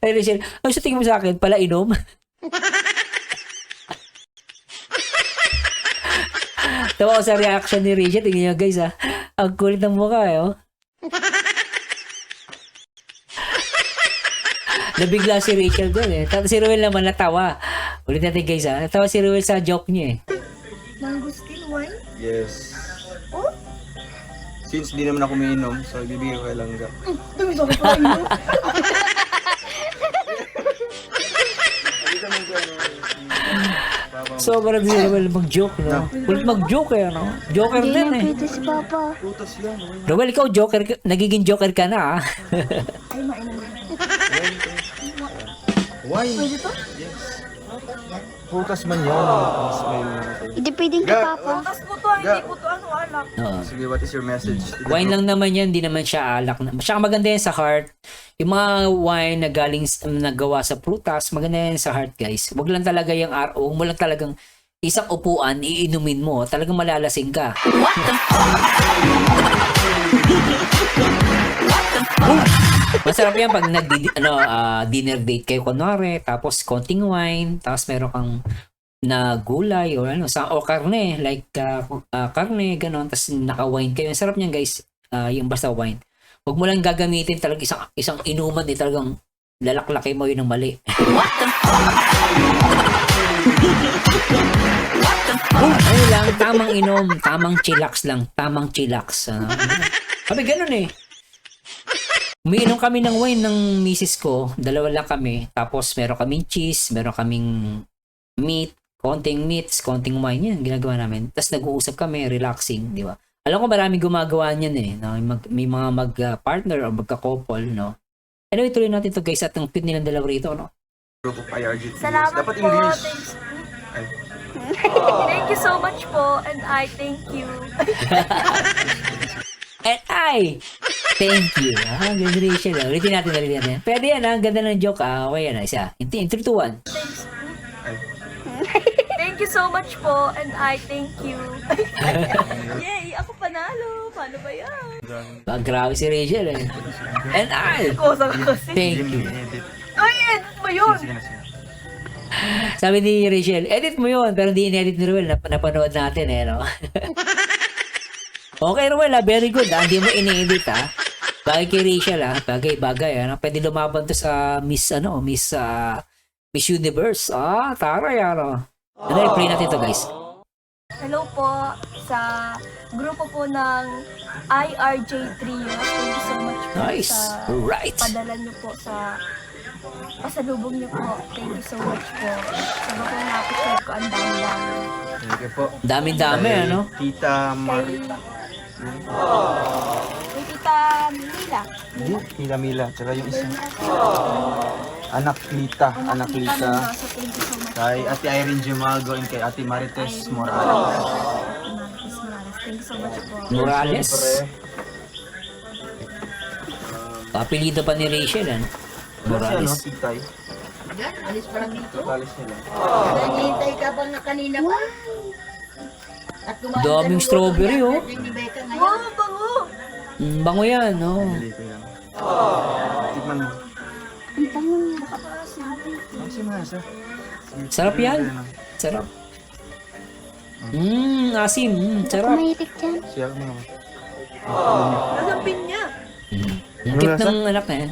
Ay, Rachel, ano sa tingin mo sa akin? Pala inom? Tawa ko sa reaction ni Rachel. Tingnan niyo guys, ha. Ang kulit ng mukha, eh, oh. Nabigla si Rachel doon, eh. Tapos si Ruel naman natawa. Ulit natin guys, ha. Natawa si Ruel sa joke niya, eh. Mangustin wine? Yes. Since di naman ako umiinom, so ibibigay ko kay Langga. Tumis ako pro inom. Dito mo dyan, Papa Sobra din Ruel mag-joke, no? Kulit mag-joke eh, no? Joker Hindi din na eh. pwede si Papa. Ruel, ikaw joker, nagiging joker ka na ah. Why? Pwede to? Prutas man yan. Smile mo natin. Hindi pwedeng kay Papa. Bukas po to, hindi po to ano alak. Oo. Sige, what is your message to the Wine group? lang naman yan, hindi naman siya alak. Siya maganda yan sa heart. Yung mga wine na galing nagawa sa prutas, maganda yan sa heart, guys. Wag lang talaga yung huwag mo lang talagang isang upuan, iinumin mo, talagang malalasing ka. Masarap yan pag dinner date kayo kunwari, tapos konting wine, tapos meron kang na gulay o o karne, like karne, ganon, tapos naka-wine kayo. Ang sarap niyan, guys, yung basta wine. Huwag mo lang gagamitin talagang isang inuman, talagang lalaklaki mo yun ng mali. Ano lang, tamang inom, tamang chillax lang, tamang chillax. Sabi ganun eh. Umiinom kami ng wine ng misis ko, dalawa lang kami, tapos meron kaming cheese, meron kaming meat, konting meats, konting wine, yan ginagawa namin. Tapos nag-uusap kami, relaxing, di ba? Alam ko maraming gumagawa niyan eh, no? May mga mag-partner o magka-couple, no? Anyway, tuloy natin to guys, at ang cute nilang dalawa rito, no? Group of IRG. Salamat Dapat po. English. Thanks. Ay. Thank you so much po and I thank you. And I thank you. Ganda rin siya. Ulitin natin. Pwede yan, ang ganda ng joke. Okay yan, isa. In 3, 2, 1. Thank you so much po and I thank you. Yay! Ako panalo! Paano ba yan? Grabe si Rachel eh. And I Kosa ka kasi. thank you. Ay, edit mo yun! Sabi ni Rachel, edit mo yun, pero hindi in-edit ni Ruel, napanood natin eh, no? Okay, Ruel, very good, hindi mo in-edit, Bagay kay Rachel, bagay, Pwede lumaban to sa Miss Universe, taray, play natin to, guys. Hello po sa grupo po ng IRJ Trio. Thank you so much po Nice, sa right. padala niyo po sa pasalubong niyo po. Thank you so much po. Sabi ko na-appreciate ko ang dami-dami. Thank you po. Daming-dami, ano? Tita Mar... Kay Tita Mila. Tita Mila. Tsaka yung isa. Anak Lita. Anak Lita. So thank you so much. Kay Ate Irene Jumago and kay Ate Marites Morales. Marites Morales. Thank you so much po. Morales. Siyempre, Papilido pa ni Rachel, ano? Morales. Morales. Titay. Alis pa lang dito. Morales nila. Nanihintay ka bang na kanina pa? At kumain Daming strawberry, oh. ni Becca ngayon. Wow, bango! Bango yan, no? Hindi ko yan. Tikman mo. Ang tango niya. Kasi masa. Sarap yan. Sarap. Asim. Sarap. Kumahitik dyan. Siya mo naman. Nasapin niya. Ang cute ng anak na yan.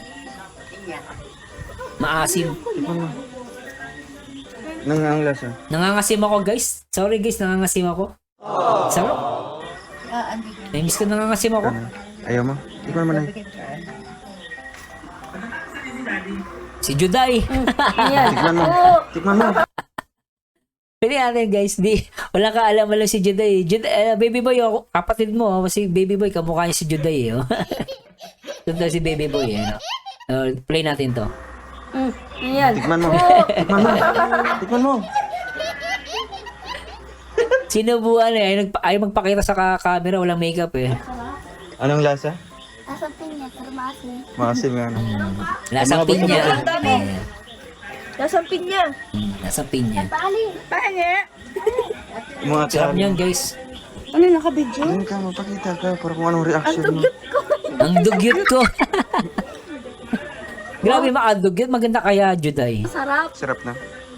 Maasim. Tikman mo. Ang lasa. Nangangasim ako, guys. Sorry, guys. Nangangasim ako. Sarap. Namiss ko nangangasim ako. Ayaw mo? Tikman mo na. Si Juday. Tikman mo. Tikman mo. Pili natin, guys. Wala ka alam si Juday. Baby boy, kapatid mo. Si baby boy, kamukha niya si Juday. Ito si baby boy. Play natin to. Ayan. Tikman mo. Tikman mo. Tikman mo. Sinubuan ayaw magpakita sa camera, walang makeup eh. Anong lasa? Nasapin niya, pero maasim. Maasim nga. Lasang pinya. Nasapin niya. Lasang pinya. Pahingi. Mga Sarap niyan, guys. Ano nakabidyo? Doon ka, mapakita ka para kung anong reaction mo. Ang dugyot ko. Grabe, makadugyot. Maganda kaya, Juday. Sarap. Sarap na.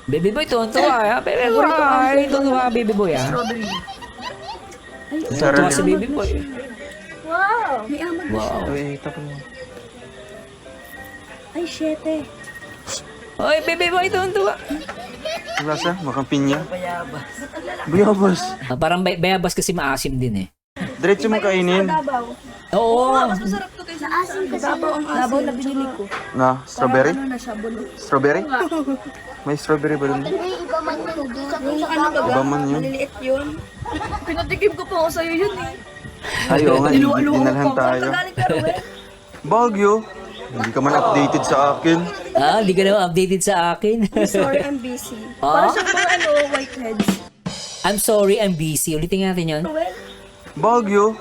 Baby boy, tuwan-tuwa. Baby boy, tuwan-tuwa, baby boy. Strawberry. Tuwan si baby boy. Wow. May aman. Wow. Uy, tapon mo. Ay, syete. Oy, baby boy, tuwan-tuwa. Ang lasa? Makang pinya. Bayabas. Parang bayabas kasi maasim din eh. Diretso mo kainin. Dabaw. Oo. Mas masarap to kaysa Maasim kasi. Labaw na binili ko. Na, strawberry? Ano na siya, bulok. Strawberry? May strawberry ba dun? Hindi, iba man yun. Di sa Yung ano ba? Iba man yun. Maliliit yun. Pinatikim ko pa ako sa'yo yun eh. Ay, oo nga, Niluwa-luwa dinalhan ko. tayo. Saan ka galing ka, Ruel? Baguio. Hindi ka man updated sa akin. Hindi ka naman updated sa akin. Sorry, I'm busy. Ah? Para siyang mga ano, whiteheads. I'm sorry, I'm busy. Ulitin natin yun. Ruel? Baguio.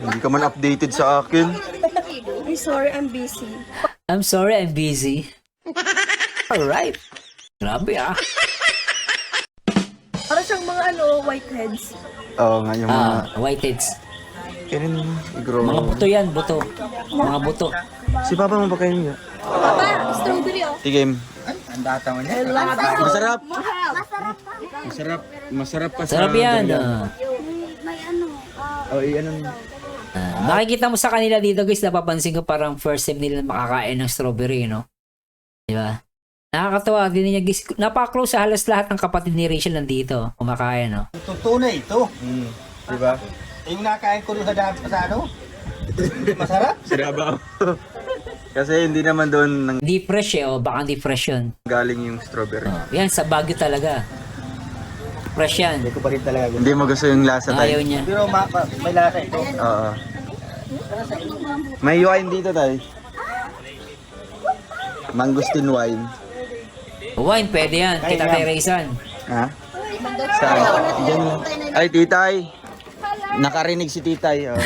Hindi ka man updated sa akin. I'm sorry, I'm busy. I'm sorry, I'm busy. Alright. Grabe ah. Para siyang mga ano, whiteheads. Oo nga, yung mga... Whiteheads. Kailan mo? Igro. Mga buto yan, buto. Mga buto. Si Papa mo ba kayo niya? Papa, strawberry oh. Tigim. Masarap. Masarap pa. Masarap pa sa... Sarap yan. May ano. Oh, ano? Makikita mo sa kanila dito guys, napapansin ko parang first time nila makakain ng strawberry, no? Di ba? Nakakatawa din niya guys. Napaka-close sa halos lahat ng kapatid ni Rachel nandito. Kumakain, no? Tunay ito. Di ba? Yung nakain ko doon sa daan sa ano? Masarap? Sirabaw. Kasi hindi naman doon nang Hindi fresh eh, o baka hindi fresh yun. galing yung strawberry. Yan, sa Baguio talaga. Fresh yan. Hindi ko pa rin talaga. Hindi mo gusto yung lasa Ayaw tayo. niya. Pero may lasa ito. Oo. May wine dito tayo. Mangosteen wine. Wine, pwede yan. Kita tayo Raysan. Ha? Saan? Diyan lang. Ay, titay. Nakarinig si titay. Oh.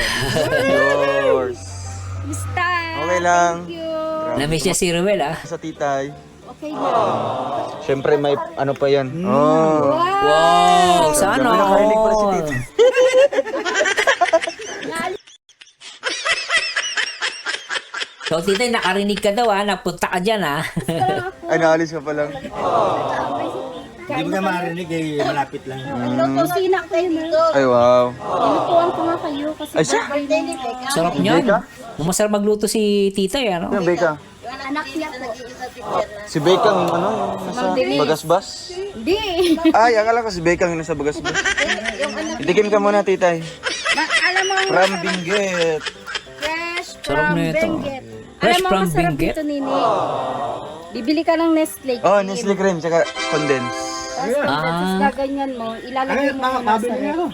Yours. Okay lang. Namiss niya si Ruel ah. Sa titay. Okay lang. Siyempre may ano pa yan. Oh. Wow! Sana Grabe, nakarinig pala si all. tita. So, tita, nakarinig ka daw napunta ka dyan Ay, naalis ka pa lang. Hindi mo na marinig eh, malapit lang. Kusina kayo dito. Ay, wow. Inutuan ko nga kayo kasi Ay, siya. birthday ni Becca. Sarap niyan. Masarap magluto si tita ano? Yung Beka. Anak niya po. Si Beka yung ano, yung nasa Bagasbas. Hindi. Ay, akala ko si Beka yung nasa Bagasbas. Itikim ka muna, titay. Alam mo, From Benguet. fresh Sarap from na ito. Benguet. Fresh Alam mo, from masarap Benguet. dito, Nini. Bibili ka ng Nestle. Oh, Nestle cream, tsaka condense. Tapos gaganyan mo, ilalagay mo sa Mabili masarap. ako.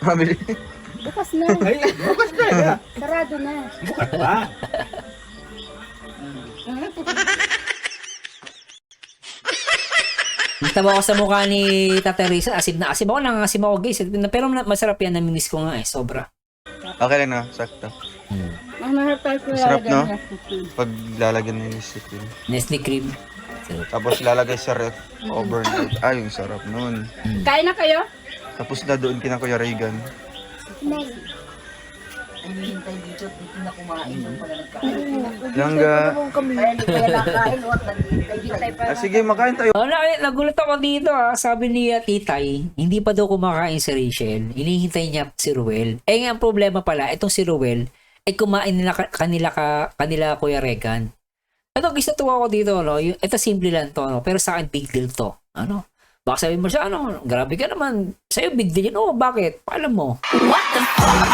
Mabili. Bukas na. Ay, bukas na eh. Sarado na. Bukas pa. Nagtawa ko sa mukha ni Tata Risa. Asim na asim ako. Nangasim ako guys. Pero masarap yan. Namimiss ko nga sobra. Okay lang na, sakto. Masarap, no? Pag lalagyan ng Nestle cream. Nestle cream. Tapos lalagay sa ref, overnight. Ay, yung sarap nun. Kain na kayo? Tapos na doon kina Kuya Reagan. Langga. Sige, makain tayo. Nagulat ako dito Sabi ni Titay, hindi pa daw kumakain si Rachel. Hinihintay niya si Ruel. Nga ang problema pala, itong si Ruel, ay kumain nila kanila Kuya Regan. Ito, guys, natuwa ko dito, no? Ito simple lang to, no? Pero sa akin, big deal to. Ano? Baka sabihin mo siya, grabe ka naman. Sa'yo, big deal yun. Oh, bakit? Paalam mo. What the fuck?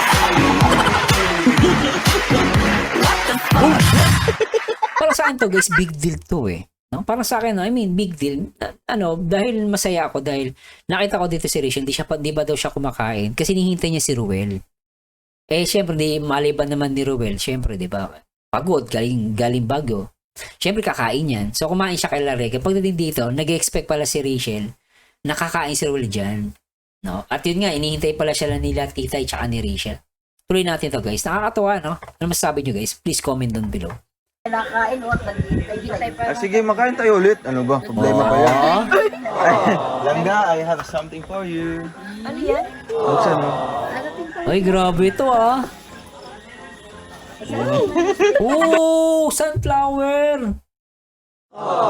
Para sa akin to, guys, big deal to No? Para sa akin, no? I mean, big deal. Dahil masaya ako, dahil nakita ko dito si Rachel, di ba daw siya kumakain? Kasi nihintay niya si Ruel. Syempre, maliban naman ni Ruel, syempre, di ba? Pagod, galing Baguio. Syempre, kakain yan. So, kumain siya kay Larega. Pagdating dito, nag-expect pala si Rachel, nakakain si Ruel dyan. No? At yun nga, inihintay pala siya lang nila Tita at saka ni Rachel. Tuloy natin to guys. Nakakatawa, no? Ano masasabi nyo guys? Please comment down below. Nakain o naghihintay pa. Sige, makain tayo ulit. Ano ba? Problema pa yan. Langga, I have something for you. Ano yan? Buksan mo. Ay, grabe ito Oh, sunflower.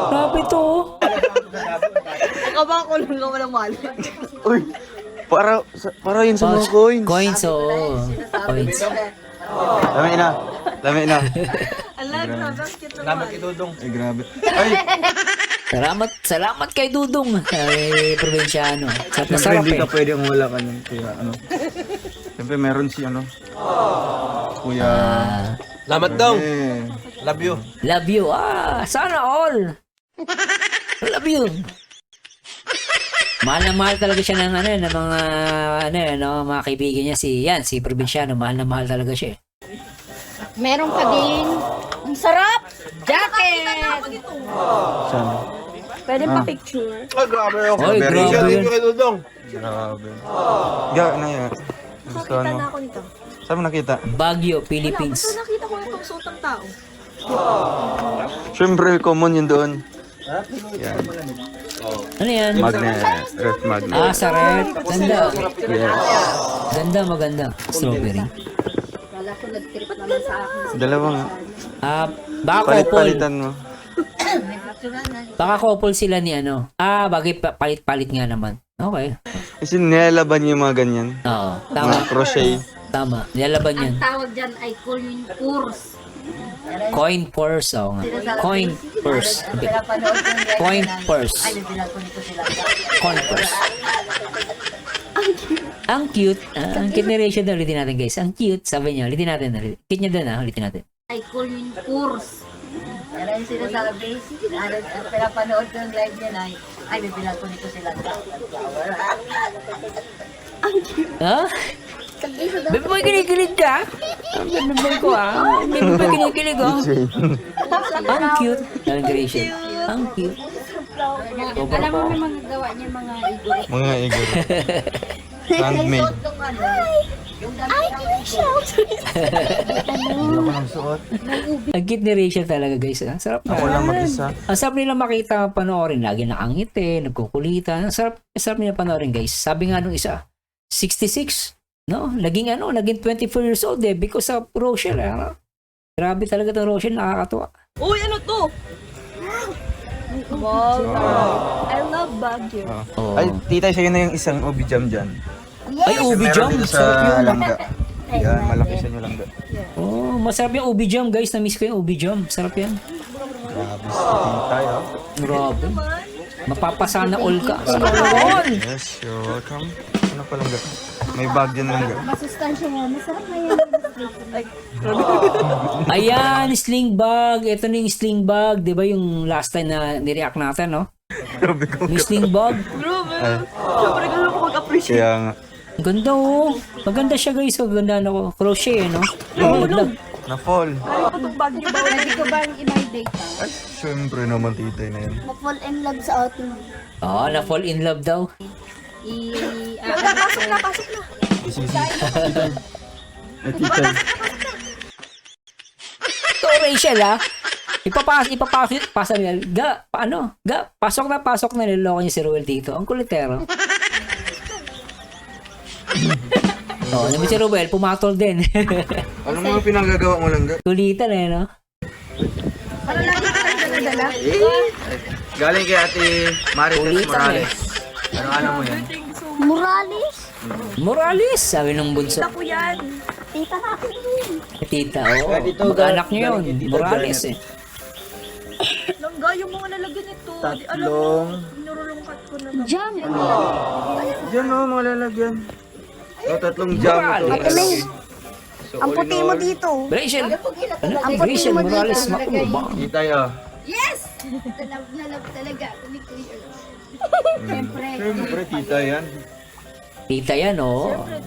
Grabe to. Nakaba ko lang naman ng wallet. Uy, para yun sa mga coins. Coins, coins. Lami na. Alam, grabe, ang cute Salamat kay Dudong. Ay, grabe. Ay, Salamat kay Dudong. Ay, probinsyano. siyempre Masarap hindi ka pwedeng wala ka ng kuya, Siyempre meron si Kuya Salamat dong. Love you. Love you. Sana all. Love you. Mahal na mahal talaga siya ng mga kaibigan niya si Provinciano, mahal na mahal talaga siya. Meron pa din. Ang sarap! Jacket! Pwede pa picture. Ay, grabe ako. Oy, grabe Thank yun. you kay Dudong. Grabe. Na yan. Gusto Nakita na ako nito. Saan mo nakita? Baguio, Wala, Philippines. basta nakita ko itong suot ng tao. Siyempre, common yun doon. Yan. Ano yan? Magnet. Ref magnet. Sa red. Ganda. Yes. Ganda, maganda. Strawberry. Wala ko nag-trip naman sa akin. Dalawa nga. Baka couple. Palit-palitan mo. Baka couple sila ni ano. Bagay palit-palit nga naman. Okay. Kasi nilalaban niyo yung mga ganyan. Oo. Tama. Mga crochet. Tama. Nilalaban yan. Ang tawag dyan ay coin purse. Coin purse. Oo nga. Coin purse. Pinapanood ko yung Coin purse. Ay, nabilang ko nito sila. Coin purse. Ang cute. Ang cute ni Rachel na ulitin natin guys. Ang cute. Sabi niya. Ulitin natin. Cute niya doon ulitin natin. Ay coin purse. Pero yung sinasabi, pinapanood ko yung live niya na ay, nabilang ko nito sila. Ha? Bebe mo kinikilig ka? Bebe mo ko Bebe mo kinikilig Ang cute. Ang Rachel. Ang cute. Alam mo may mga gawa niya mga igor. Mga igor. Handmade. Yung damit ng igor. Ang cute ni Rachel talaga guys. Ang sarap na. Ako lang mag-isa. Ang sarap nila makita panoorin. Lagi nakangiti, nagkukulitan. Ang sarap nila panoorin guys. Sabi nga nung isa, 66. No? Naging 24 years old because of Rochelle. Grabe talaga itong Rochelle. Nakakatuwa. Uy, ano to? Wow. I love Baguio. Oh. Ay, tita, sa'yo na yung isang ubi jam dyan. Ay, ubi Meron jam. dito Sarap sa yun. langga. Yan, malaki sa inyo langga. Oh, masarap yung ubi jam guys. Na-miss ko yung ubi jam. Sarap yan. Grabe si tita, yun. Grabe. Mapapasana all ka. Sa Yes, you're welcome. Ano pa langga? May bag dyan langga. Masustansya nga, masarap na yan. Ayan, sling bag. Ito na yung sling bag. Di ba yung last time na nireact natin, no? Yung sling bag. Siyempre, gano'n ko mag-appreciate. Kaya nga. Ang ganda Maganda siya guys. Maganda no. Crochet, no? Laglag. Na-fall. Ano pa itong Baguio ba? Pwede ko bang i-date? Ay, syempre naman tita na yan. Ma-fall in love sa atin. Na-fall in love daw. Pasok na. Ito, Rachel, ipapasok nila. Pasok na niloloko niya si Ruel dito. Ang kulitero. Naman si Ruel, pumatol din. Ano mga pinagagawa mo langga? Kulitan no? Ano lagi ko tayo dala-dala? Galing kay Ate Marites Ulitan, Morales. Ano mo yan? Morales? Morales, sabi ng bunso. Tita ko yan. Tita natin yun. Tita, anak niyo yun. Morales Langga, yung mga nalagyan nito. Di alam mo, nurulungkat ko na. Jam. Diyan o, mga lalagyan. Tatlong jam ito. Ang puti mo dito. Rachel, Rachel Morales, makubang. Tita ya. Yes! Na love talaga. Siyempre. Siyempre, tita yan. Tita yan, Magmamahal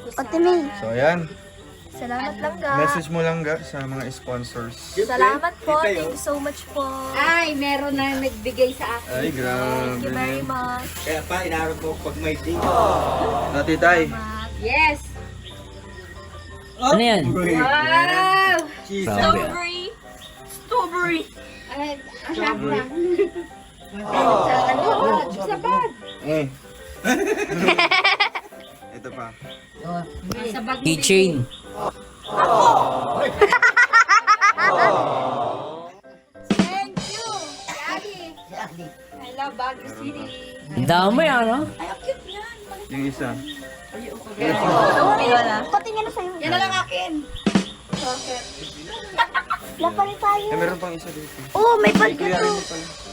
ko sa... So, yan. Salamat langga. Message mo lang sa mga sponsors. Salamat po. Thank you so much po. Ay, meron na nagbigay sa akin. Ay, Thank you very grabe. much. Kaya pa, inaarap ko pag may date. Titay. Yes! Ano yan? Wow! Strawberry. Strawberry. Ay, ang sarap lang. Sa bag. Ito pa. Sa bag. Keychain. Thank you! Daddy! I love Baguio City. Ang dami, Yung isa. Patingin na sa'yo. Yan na lang akin. Wala pa rin tayo. Meron pang isa dito. Oh, may bagyo to.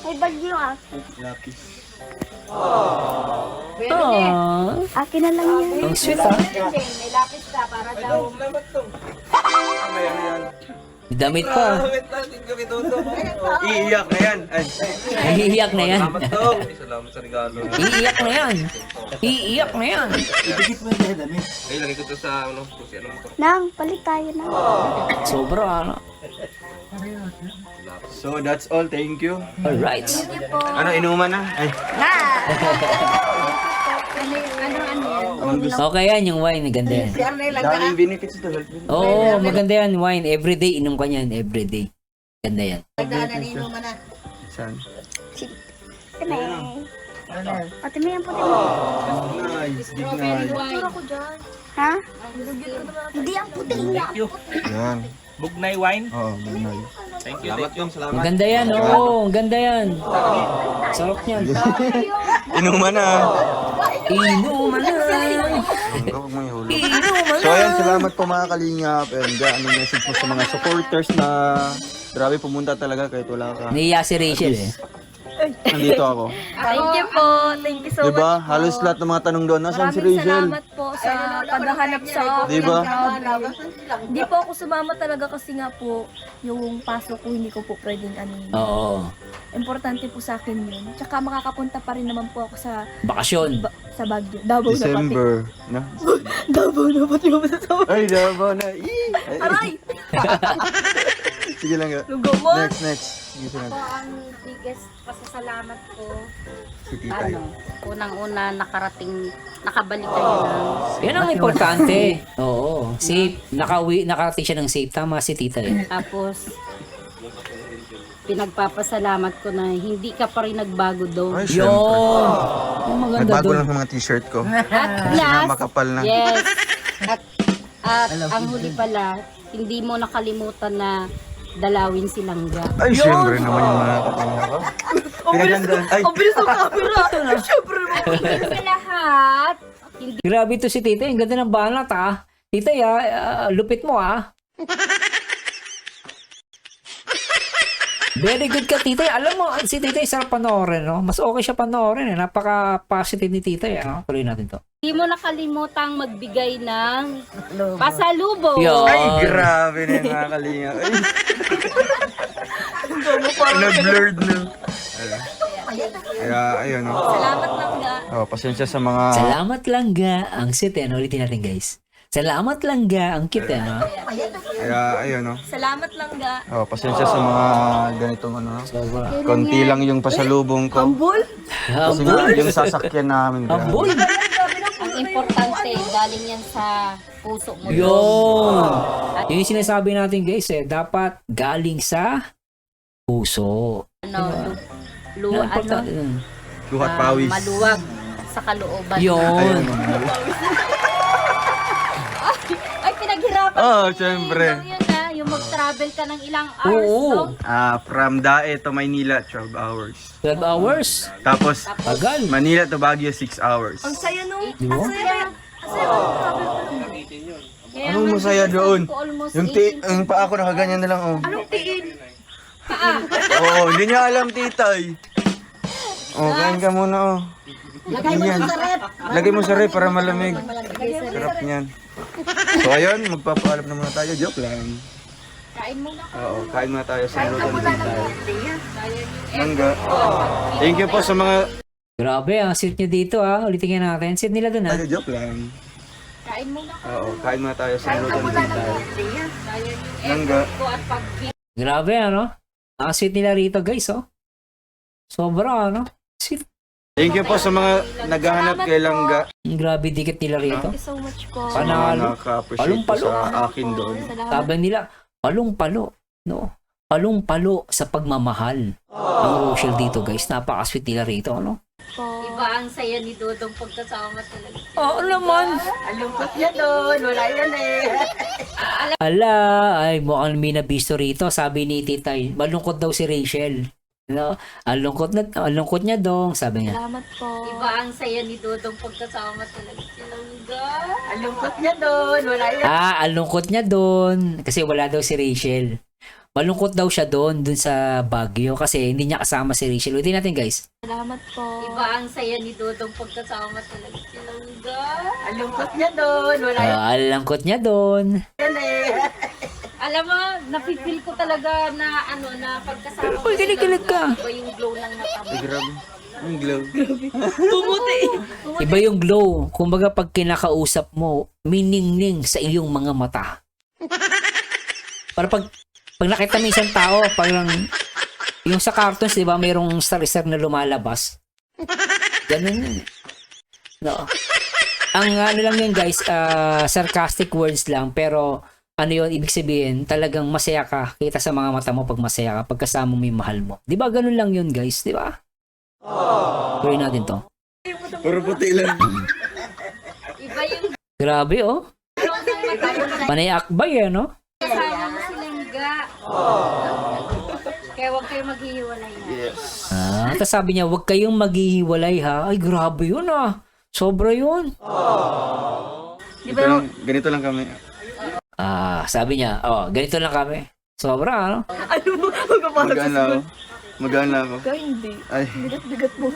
May bagyo yung akin. Lapis. Ah, Akin na lang yan. ang sweet May lapis ka para daw. may ano yan. May damit pa. Wait lang, thank you kay Dodong. Iiyak na yan. Ay, Iiyak na yan. salamat Dong. Salamat sa regalo. Iiyak na yan. Iiyak na yan. Ay, lagay ko to sa ano, kung si ano motor. Nang, palit tayo na. Sobra ano. So that's all, thank you. Alright. Ano, inuman na? Ay, Okay yan, yung wine. Ganda yan. daming benefits ito. Health benefits. Oo, maganda yan. Wine. Everyday, inom ka yan. Everyday. Ganda yan. Saan? Ate May, ang puti mo. Nice, big nice. Tura ko dyan. Ha? Hindi ang puti niya. Yan. Bugnay wine. Oo, big nice. Thank you. Salamat yung salamat. Ang ganda yan. Oo, ang ganda yan. Sarap yan. Inuman na. Inuman na. Huwag mo ihulog. So ayan, salamat po mga kalingap. And ano message mo sa mga supporters na grabe pumunta talaga kahit wala ka. Naiya si Rachel eh. Nandito ako. Thank you po. Thank you so Diba? much po. Halos lahat ng mga tanong doon. Nasaan si Maraming Rachel? salamat po sa paghahanap sa akin. Diba? Hindi po ako sumama talaga kasi nga po yung pasok ko hindi ko po pwedeng ano. Oo. Importante po sa akin yun. Tsaka makakapunta pa rin naman po ako sa Bakasyon. sa Baguio. Davao na pati. December. No? Davao na pati yung masasabi. Ay, Davao na. Ih! Ay, Aray! sige lang. Lugo mo! Next. Sige sila. Ako ang biggest pasasalamat ko. Si Titay. Unang-una nakabalik kayo ng Yan ang importante. Oo. Safe. Nakarating siya ng safe. Tama si tita eh. tapos pinagpapasalamat ko na hindi ka pa rin nagbago daw. Ay, Yun. syempre. Ang maganda Nagbago doon. lang sa mga t-shirt ko. At Kasi plus, nga makapal na. yes. At ang huli pala, hindi mo nakalimutan na dalawin si Langga. Ay, syempre naman yung mga kapatid ko. Pinagandaan. Ay, Ang bilis ng camera! Siyempre mo! Sa lahat, hindi Grabe to si tita. Ang ganda ng banat ah. Tita lupit mo ah. Very good ka, tita. Alam mo, si tita sarap panoorin, no? Mas okay siya panoorin, eh. Napaka-positive ni tita, eh. No? Tuloy natin to. mo nakalimutang magbigay ng pasalubong. Yo. ay, grabe na yung mga kalinga. Ay, nag-blurred na. Kaya, ayun. Salamat lang nga. Oh, pasensya sa mga... Salamat lang ga ang cute, ano? Ulitin natin, guys. Salamat lang ga ang cute, ano? Kaya, ayun. Salamat lang nga. Oh, pasensya sa mga ganitong ano. Sobra. Konti lang yung pasalubong ko. Ambol? Kasi nga, yung sasakyan namin. grabe. Aboy! Ang importante, galing yan sa puso mo. Yun! Yun yung sinasabi natin, guys, eh. Dapat galing sa puso. Ano, Yan, importante. Luhat pawis. maluwag sa kalooban. Yun. Ay, pinaghirapan Oh, ko syempre. Yun na, yung mag-travel ka ng ilang hours, Oo. no? From Dae to Maynila, 12 hours. 12 hours. Tapos, Tagal. Manila to Baguio, 6 hours. Ang saya nung... Di ba? Ang saya travel ko nung... Kaya Anong nga, masaya doon? ko almost Yung, yung paa ko nakaganyan na lang, oh. Anong tiin? Oo, hindi niya alam, titay. Oh, kain ka muna, oh. Lagay mo sa rep. Lagay mo sa rep para malamig. Sarap niyan. So, ayun, magpapaalam na muna tayo. Joke lang. Kain mo na. Oo, kain muna tayo sa luto ng titay. Mangga. Thank you po sa mga... Grabe, ang seat niya dito, ah. Ulitin nga natin. Seat nila dun, ah. Ay, joke lang. Kain mo na. Oo, kain muna tayo sa luto ng titay. Mangga. Ko at pag Grabe, ano? Ang seat nila rito, guys, oh. Sobra, ano? Seat. Thank you po sa mga naghahanap kay Langga. Grabe, dikit nila rito. Thank you so much po. Sa mga Panalo. nakaka-appreciate po Palong-palo. sa akin doon. Salamat Sabi nila, palong-palo, no? Palong-palo sa pagmamahal. Ang Rochelle dito, guys. Napaka-sweet nila rito, ano? po. iba ang saya ni Dodong pagkasama talaga. Oo naman. Alungkot niya doon. Wala yan eh. Ala, ay mukhang may nabisto rito. Sabi ni Titay, malungkot daw si Rachel. No? Ang lungkot niya dong, sabi niya. Salamat po. Iba ang saya ni Dodong pagkasama talaga. Langga. Alungkot niya doon. Wala yan. Ang lungkot niya doon. Kasi wala daw si Rachel. Malungkot daw siya doon sa Baguio kasi hindi niya kasama si Rachel. Ulitin natin, guys. Salamat po. Iba ang saya ni Dodong pagkasama talaga. Langga. Alungkot niya doon. Wala Ang lungkot niya doon. yan eh. Alam mo, napipil ko talaga na ano na pagkasama Pero pag kilig ka. Iba yung glow ng mata mo. Grabe. Ang glow. Iba yung glow. Kumbaga pag kinakausap mo, miningning sa iyong mga mata. Para pag nakita mo isang tao, parang yung sa cartoons, di ba, mayroong star-star na lumalabas. Ganun yun. No. Ang ano lang yun guys, sarcastic words lang, pero ano yun, ibig sabihin, talagang masaya ka, kita sa mga mata mo pag masaya ka, pag kasama mo yung mahal mo. Di ba, ganun lang yun guys, di ba? Gawin natin to. Puro puti lang. Iba yung Grabe oh. glow ng mata mo. Panay akbay eh, no? Kasama mo silang ga. Kaya huwag kayo maghihiwalay na. Yes. Tapos sabi niya, huwag kayong maghihiwalay ha. Ay, grabe yun ah. Sobra yun. Ganito lang kami. Sabi niya, ganito lang kami. Sobra, ano? Magana ako. Hindi. Ay. Bigat-bigat mo.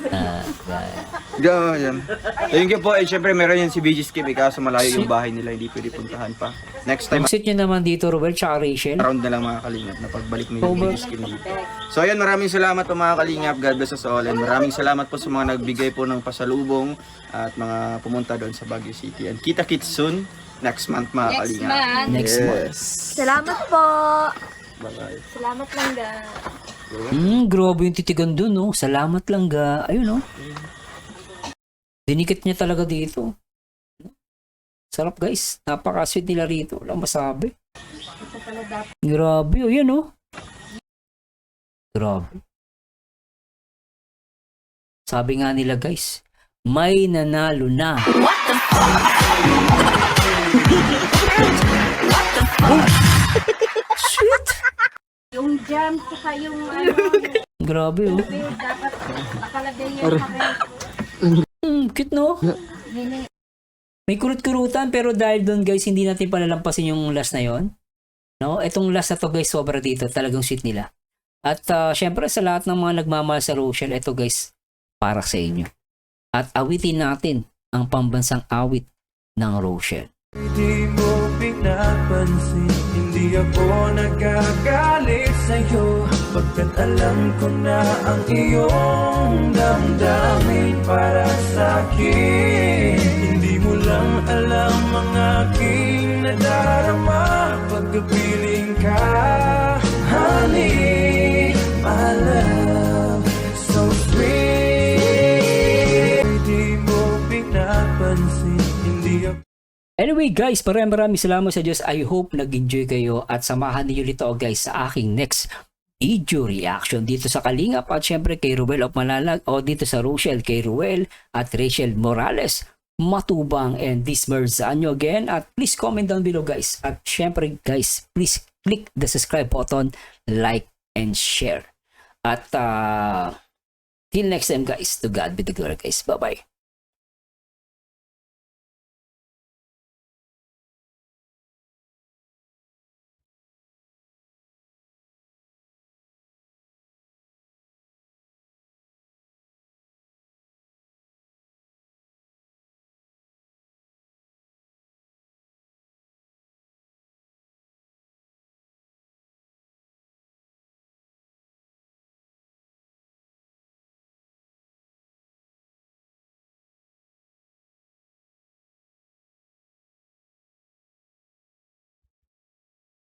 Yan. Ayun nga po, syempre meron yan si BG Skip, kaso malayo yung bahay nila, hindi pwede puntahan pa. Next time, Sit nyo naman dito, Ruel, tsaka Rachel. around na lang mga kalingap na pagbalik mo yung BG Skip dito. So ayan, maraming salamat po mga kalingap. God bless us all. And maraming salamat po sa mga nagbigay po ng pasalubong at mga pumunta doon sa Baguio City. And kita-kits soon next month mga kalingap. Next month. Salamat po. Bye-bye. Salamat lang ga. Grabe yung titigan dun, no? Salamat lang ga. Ayun, no? Dinikit niya talaga dito. Sarap, guys. Napaka-sweet nila rito. Walang masabi. Grabe, oh, yan, oh. Grabe. Sabi nga nila, guys, may nanalo na. Sweet. Yung jam, saka yung ano, Grabe, oh. dapat nakalagay yung kami. Cute, no? May kurut-kurutan, pero dahil doon, guys, hindi natin palalampasin yung last na yon. No? Itong last na to, guys, sobra dito. Talagang sweet nila. At syempre, sa lahat ng mga nagmamahal sa Rochelle, ito, guys, para sa inyo. At awitin natin ang pambansang awit ng Rochelle. Di mo pinapansin, hindi ako nagagalit sa'yo, pagkat alam ko na ang iyong damdamin para sa'kin. Hindi mo lang alam ang aking nadarama pagkapiling ka, honey, my love, so sweet. Di mo pinapansin, hindi ako Anyway guys, maraming salamat sa Diyos. I hope nag-enjoy kayo at samahan niyo ulit ako guys sa aking next video reaction dito sa Kalingap at syempre kay Ruel of Malalag o dito sa Rochelle kay Ruel at Rachel Morales Matubang and this merge sa nyo again at please comment down below guys at syempre guys please click the subscribe button, like and share at till next time guys, to God be the glory guys. Bye bye.